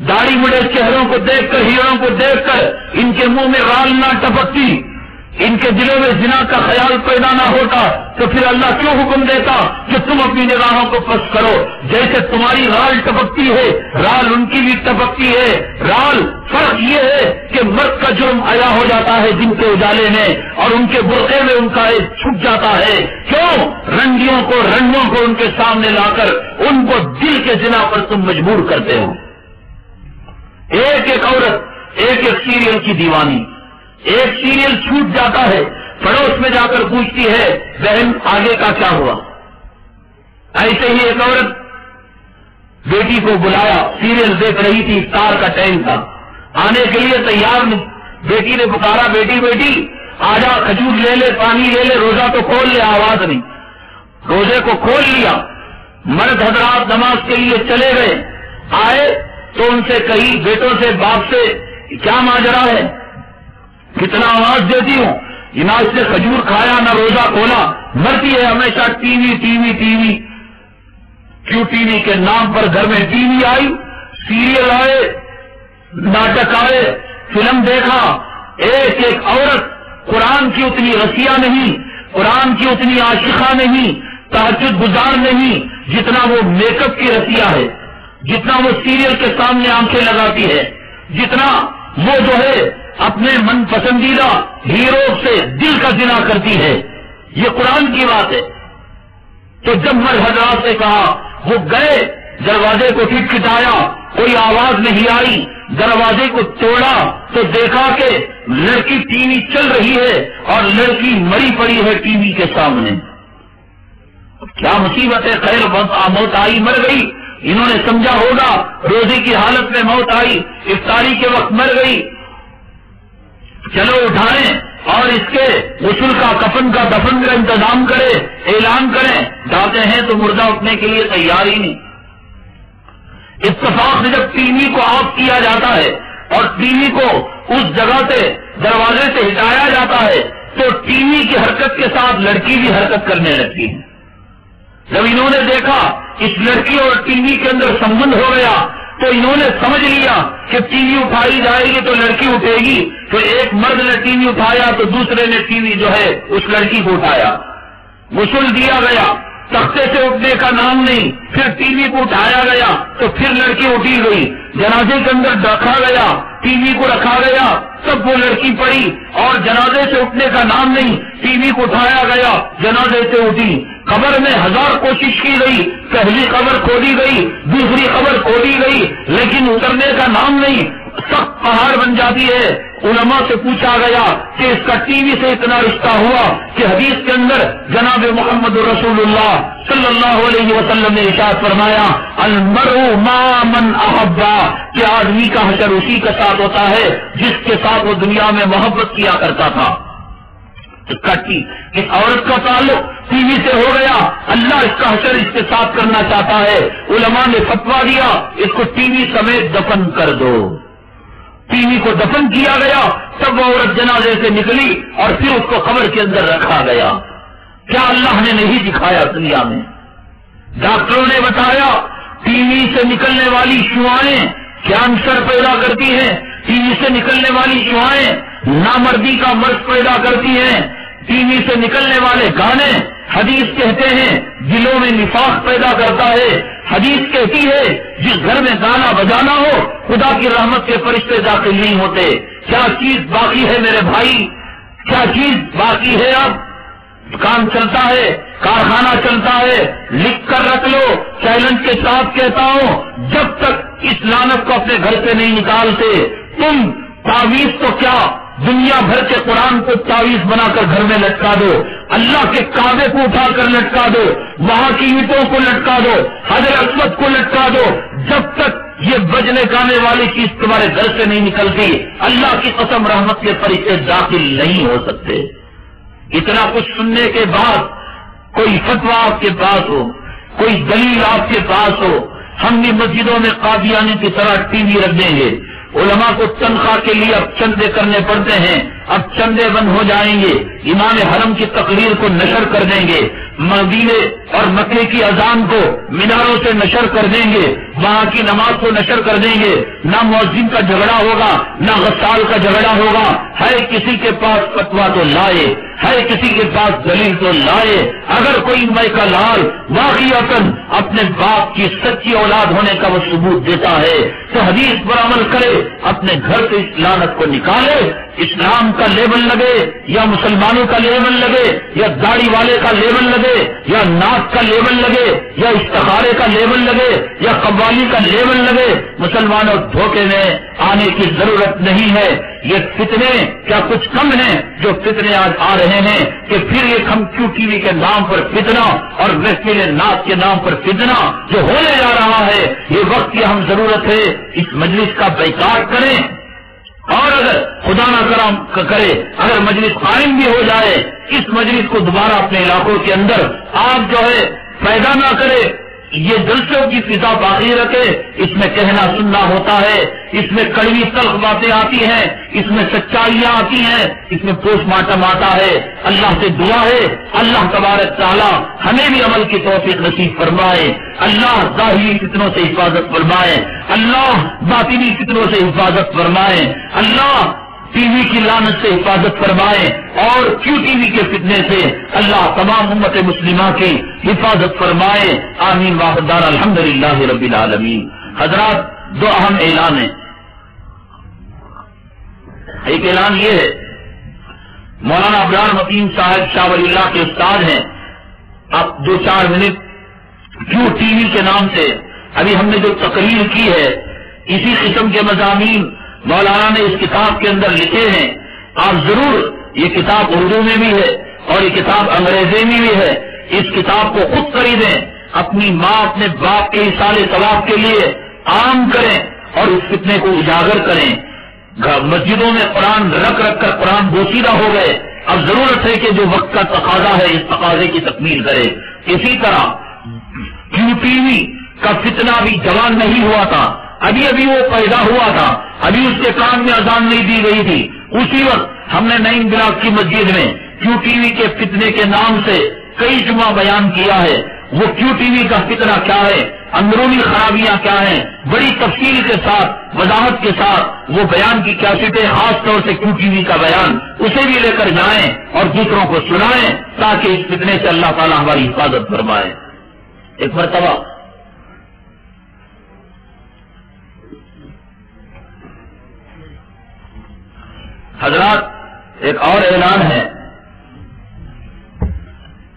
داڑھی مڑے چہروں کو دیکھ کر ہیروں کو دیکھ کر ان کے منہ میں رال نہ ٹپکتی، ان کے دلوں میں زنا کا خیال پیدا نہ ہوتا تو پھر اللہ کیوں حکم دیتا کہ تم اپنی نگاہوں کو پست کرو؟ جیسے تمہاری رال ٹپکتی ہے رال ان کی بھی ٹپکتی ہے۔ رال فرق یہ ہے کہ مرد کا جرم عیا ہو جاتا ہے جن کے اجالے میں، اور ان کے برقعے میں ان کا ایک چھپ جاتا ہے۔ کیوں؟ رنڈیوں کو رنڈوں کو ان کے سامنے لا کر ان کو دل کے زنا پر تم مجبور کرتے ہو۔ ایک ایک عورت ایک ایک سیریل کی دیوانی، ایک سیریل چھوٹ جاتا ہے پڑوس میں جا کر پوچھتی ہے بہن آگے کا کیا ہوا۔ ایسے ہی ایک عورت بیٹی کو بلایا، سیریل دیکھ رہی تھی، افطار کا ٹائم تھا، آنے کے لیے تیار نہیں، بیٹی نے پکارا بیٹی بیٹی آجا، کھجور لے لے، پانی لے لے، روزہ تو کھول لے، آواز نہیں، روزے کو کھول لیا۔ مرد حضرات نماز کے لیے چلے گئے، آئے تو ان سے کہی بیٹوں سے باپ سے کیا ماجرا ہے، کتنا آواز دیتی ہوں، نہ اس نے کھجور کھایا نہ روزہ کھولا، مرتی ہے ہمیشہ T V T V T V. کیوں ٹی وی کے نام پر گھر میں ٹی وی آئی، سیریل آئے، ناٹک آئے، فلم دیکھا۔ ایک ایک عورت قرآن کی اتنی رسیہ نہیں، قرآن کی اتنی عاشقہ نہیں، تہجد گزار نہیں جتنا وہ میک اپ کی رسیہ ہے، جتنا وہ سیریل کے سامنے آنکھیں لگاتی ہے، جتنا وہ جو ہے اپنے من پسندیدہ ہیرو سے دل کا زنا کرتی ہے۔ یہ قرآن کی بات ہے۔ تو جب مرد حضرات نے کہا، وہ گئے دروازے کو کھٹکھٹایا، کوئی آواز نہیں آئی، دروازے کو توڑا تو دیکھا کہ لڑکی ٹی وی چل رہی ہے اور لڑکی مری پڑی ہے ٹی وی کے سامنے۔ کیا مصیبت ہے، خیر موت آئی، مر گئی، انہوں نے سمجھا ہوگا روزے کی حالت میں موت آئی، افطاری کے وقت مر گئی، چلو اٹھائیں اور اس کے غسل کا کفن کا دفن کا انتظام کرے، اعلان کریں۔ جاتے ہیں تو مردہ اٹھنے کے لیے تیار ہی نہیں۔ اتفاق سے جب ٹی وی کو آف کیا جاتا ہے اور ٹی وی کو اس جگہ سے دروازے سے ہٹایا جاتا ہے تو ٹی وی کی حرکت کے ساتھ لڑکی بھی حرکت کرنے لگتی ہے۔ جب انہوں نے دیکھا اس لڑکی اور ٹی وی کے اندر سمبند ہو گیا تو انہوں نے سمجھ لیا کہ ٹی وی اٹھائی جائے گی تو لڑکی اٹھے گی، تو ایک مرد نے ٹی وی اٹھایا تو دوسرے نے ٹی وی جو ہے اس لڑکی کو اٹھایا، غسل دیا گیا، تختے سے اٹھنے کا نام نہیں، پھر ٹی وی کو اٹھایا گیا تو پھر لڑکی اٹھی گئی، جنازے کے اندر رکھا گیا، ٹی وی کو رکھا گیا، تب وہ لڑکی پڑی اور جنازے سے اٹھنے کا نام نہیں، ٹی وی کو اٹھایا گیا، جنازے سے اٹھی۔ قبر میں ہزار کوشش کی گئی، پہلی قبر کھودی گئی، دوسری قبر کھودی گئی، لیکن اترنے کا نام نہیں، سخت پہاڑ بن جاتی ہے۔ علماء سے پوچھا گیا کہ اس کا ٹی وی سے اتنا رشتہ ہوا کہ حدیث کے اندر جناب محمد رسول اللہ صلی اللہ علیہ وسلم نے ارشاد فرمایا المرء مع من احبا، کہ آدمی کا حشر اسی کے ساتھ ہوتا ہے جس کے ساتھ وہ دنیا میں محبت کیا کرتا تھا۔ اس عورت کا تعلق ٹی وی سے ہو گیا، اللہ اس کا حشر اس کے ساتھ کرنا چاہتا ہے، علماء نے فتویٰ دیا اس کو ٹی وی سمیت دفن کر دو۔ ٹی وی کو دفن کیا گیا، تب وہ عورت جنازے سے نکلی اور پھر اس کو قبر کے اندر رکھا گیا۔ کیا اللہ نے نہیں دکھایا دنیا میں؟ ڈاکٹروں نے بتایا ٹی وی سے نکلنے والی شعاعیں کینسر پیدا کرتی ہیں، ٹی وی سے نکلنے والی شعاعیں نامردی کا مرض پیدا کرتی ہیں، ٹی وی سے نکلنے والے گانے حدیث کہتے ہیں دلوں میں نفاق پیدا کرتا ہے۔ حدیث کہتی ہے جس گھر میں گانا بجانا ہو خدا کی رحمت کے فرشتے داخل نہیں ہوتے۔ کیا چیز باقی ہے میرے بھائی، کیا چیز باقی ہے؟ اب کام چلتا ہے، کارخانہ چلتا ہے، لکھ کر رکھ لو، چیلنج کے ساتھ کہتا ہوں جب تک اس لعنت کو اپنے گھر سے نہیں نکالتے تم تعویذ تو کیا دنیا بھر کے قرآن کو تعویذ بنا کر گھر میں لٹکا دو، اللہ کے کعبے کو اٹھا کر لٹکا دو، وہاں کی اینٹوں کو لٹکا دو، حجر اسود کو لٹکا دو، جب تک یہ بجنے گانے والی چیز تمہارے گھر سے نہیں نکلتی اللہ کی قسم رحمت کے فرشتے داخل نہیں ہو سکتے۔ اتنا کچھ سننے کے بعد کوئی فتویٰ آپ کے پاس ہو، کوئی دلیل آپ کے پاس ہو، ہم بھی مسجدوں میں قادیانی کی طرح ٹی وی رکھ دیں گے، علماء کو تنخواہ کے لیے اب چندے کرنے پڑتے ہیں، اب چندے بند ہو جائیں گے، امام حرم کی تقریر کو نشر کر دیں گے، مدینے اور مکے کی اذان کو میناروں سے نشر کر دیں گے، وہاں کی نماز کو نشر کر دیں گے، نہ مؤذن کا جھگڑا ہوگا نہ غسال کا جھگڑا ہوگا، ہے کسی کے پاس فتویٰ تو لائے، ہے کسی کے پاس دلیل تو لائے۔ اگر کوئی مائی کا لال واقعتاً اپنے باپ کی سچی اولاد ہونے کا وہ ثبوت دیتا ہے تو حدیث پر عمل کرے، اپنے گھر سے اس لعنت کو نکالے، اسلام کا لیبل لگے یا مسلمانوں کا لیبل لگے یا داڑھی والے کا لیبل لگے یا ناک کا لیبل لگے یا استخارے کا لیبل لگے یا قوالی کا لیبل لگے، مسلمانوں دھوکے میں آنے کی ضرورت نہیں ہے۔ یہ فتنے کیا کچھ کم ہیں جو فتنے آج آ رہے ہیں کہ پھر ایک ہم کیو ٹی وی کے نام پر فتنہ اور محفل ناز کے نام پر فتنہ جو ہونے جا رہا ہے، یہ وقت کی ہم ضرورت ہے اس مجلس کا بیکار کریں، اور اگر خدا نہ کرے اگر مجلس قائم بھی ہو جائے اس مجلس کو دوبارہ اپنے علاقوں کے اندر آپ جو ہے پیدا نہ کرے، یہ جلسوں کی فضا باقی رکھے، اس میں کہنا سننا ہوتا ہے، اس میں کڑوی تلخ باتیں آتی ہیں، اس میں سچائیاں آتی ہیں، اس میں پوسٹ مارٹم آتا ہے۔ اللہ سے دعا ہے اللہ تبارک تعالی ہمیں بھی عمل کی توفیق نصیب فرمائے، اللہ ظاہری فتنوں سے حفاظت فرمائے، اللہ باطنی فتنوں سے حفاظت فرمائے، اللہ ٹی وی کی لعنت سے حفاظت فرمائے اور کیو ٹی وی کے فتنے سے اللہ تمام امت مسلمہ کی حفاظت فرمائے، آمین واحدار الحمدللہ رب العالمین۔ حضرات دو اہم اعلان ہیں۔ ایک اعلان یہ ہے، مولانا ابرار متین صاحب شاہ ولی اللہ کے استاد ہیں، اب 2-4 منٹ کیو ٹی وی کے نام سے ابھی ہم نے جو تقریر کی ہے اسی قسم کے مضامین مولانا نے اس کتاب کے اندر لکھے ہیں، آپ ضرور، یہ کتاب اردو میں بھی ہے اور یہ کتاب انگریزی میں بھی ہے، اس کتاب کو خود خریدیں، اپنی ماں اپنے باپ کے اصال ثواب کے لیے عام کریں اور اس فتنے کو اجاگر کریں۔ مسجدوں میں قرآن رکھ کر قرآن بوسیدہ ہو گئے، اب ضرورت ہے کہ جو وقت کا تقاضا ہے اس تقاضے کی تکمیل کرے۔ اسی طرح کیو ٹی وی کا فتنہ بھی جوان نہیں ہوا تھا، ابھی وہ پیدا ہوا تھا، ابھی اس کے کان میں اذان نہیں دی گئی تھی، اسی وقت ہم نے نئی بلاک کی مسجد میں کیو ٹی وی کے فتنے کے نام سے کئی جمعہ بیان کیا ہے۔ وہ کیو ٹی وی کا فتنہ کیا ہے، اندرونی خرابیاں کیا ہیں، بڑی تفصیل کے ساتھ وضاحت کے ساتھ وہ بیان کی کیسٹیں، خاص طور سے کیو ٹی وی کا بیان اسے بھی لے کر جائیں اور دوسروں کو سنائیں تاکہ اس فتنے سے اللہ تعالیٰ ہماری حفاظت فرمائے۔ ایک مرتبہ حضرات ایک اور اعلان ہے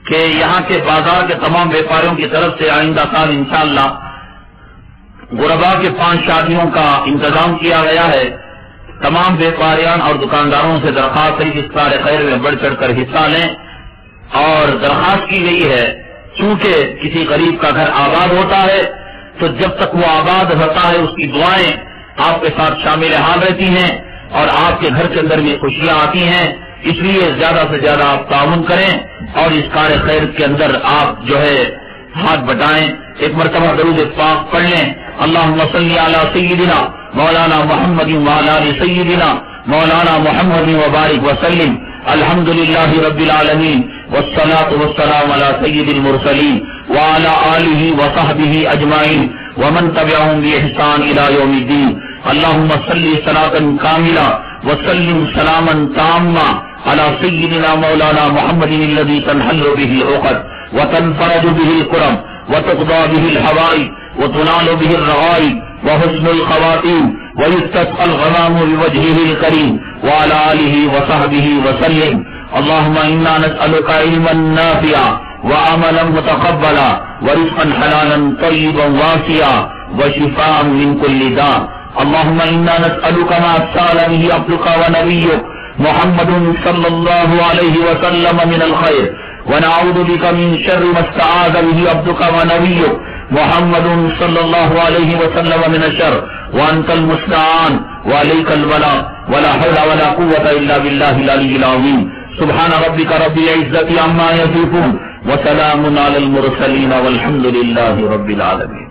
کہ یہاں کے بازار کے تمام بیپاریوں کی طرف سے آئندہ سال انشاءاللہ غربا کے 5 شادیوں کا انتظام کیا گیا ہے۔ تمام بیپاریان اور دکانداروں سے درخواست ہے کہ اس کار خیر میں بڑھ چڑھ کر حصہ لیں، اور درخواست کی گئی ہے چونکہ کسی غریب کا گھر آباد ہوتا ہے تو جب تک وہ آباد ہوتا ہے اس کی دعائیں آپ کے ساتھ شامل حال رہتی ہیں اور آپ کے گھر کے اندر بھی خوشیاں آتی ہیں، اس لیے زیادہ سے زیادہ آپ تعاون کریں اور اس کار خیر کے اندر آپ جو ہے ہاتھ بٹائیں۔ ایک مرتبہ درود پاک پڑھ لیں، اللہم صلی علی سیدنا مولانا محمد وعلی آل سیدنا مولانا محمد وبارک وسلم، الحمدللہ رب العالمین والصلاة والسلام علی سید المرسلین وعلی آلہ وصحبہ اجمعین ومن تبعهم بإحسان إلى يوم الدين۔ اللهم صل صلاة كاملة وسلم سلاما تاما على سيدنا مولانا محمد الذي تنحل به العقد وتنفرج به الكرب وتقضى به الحوائج وتنال به الرغائب وحسن الخواتيم ويستسقى الغمام بوجهه الكريم وعلى آله وصحبه وسلم۔ اللهم إنا نسألك علما نافعا وعملا متقبلا ورزقا حلالا طيبا واسعا وشفاء من كل داء۔ اللهم إنا نسألك ما سأل به عبدك ونبيك محمد صلی اللہ علیہ وسلم من الخیر ونعوذ بك من شر ما استعاذ به عبدك ونبيك محمد صلی اللہ علیہ وسلم من الشر وانت المستعان وعليك البلاغ ولا حول ولا قوة الا بالله العلي العظيم سبحان ربك رب العزة عما يصفون وسلام على المرسلين والحمد لله رب العالمين.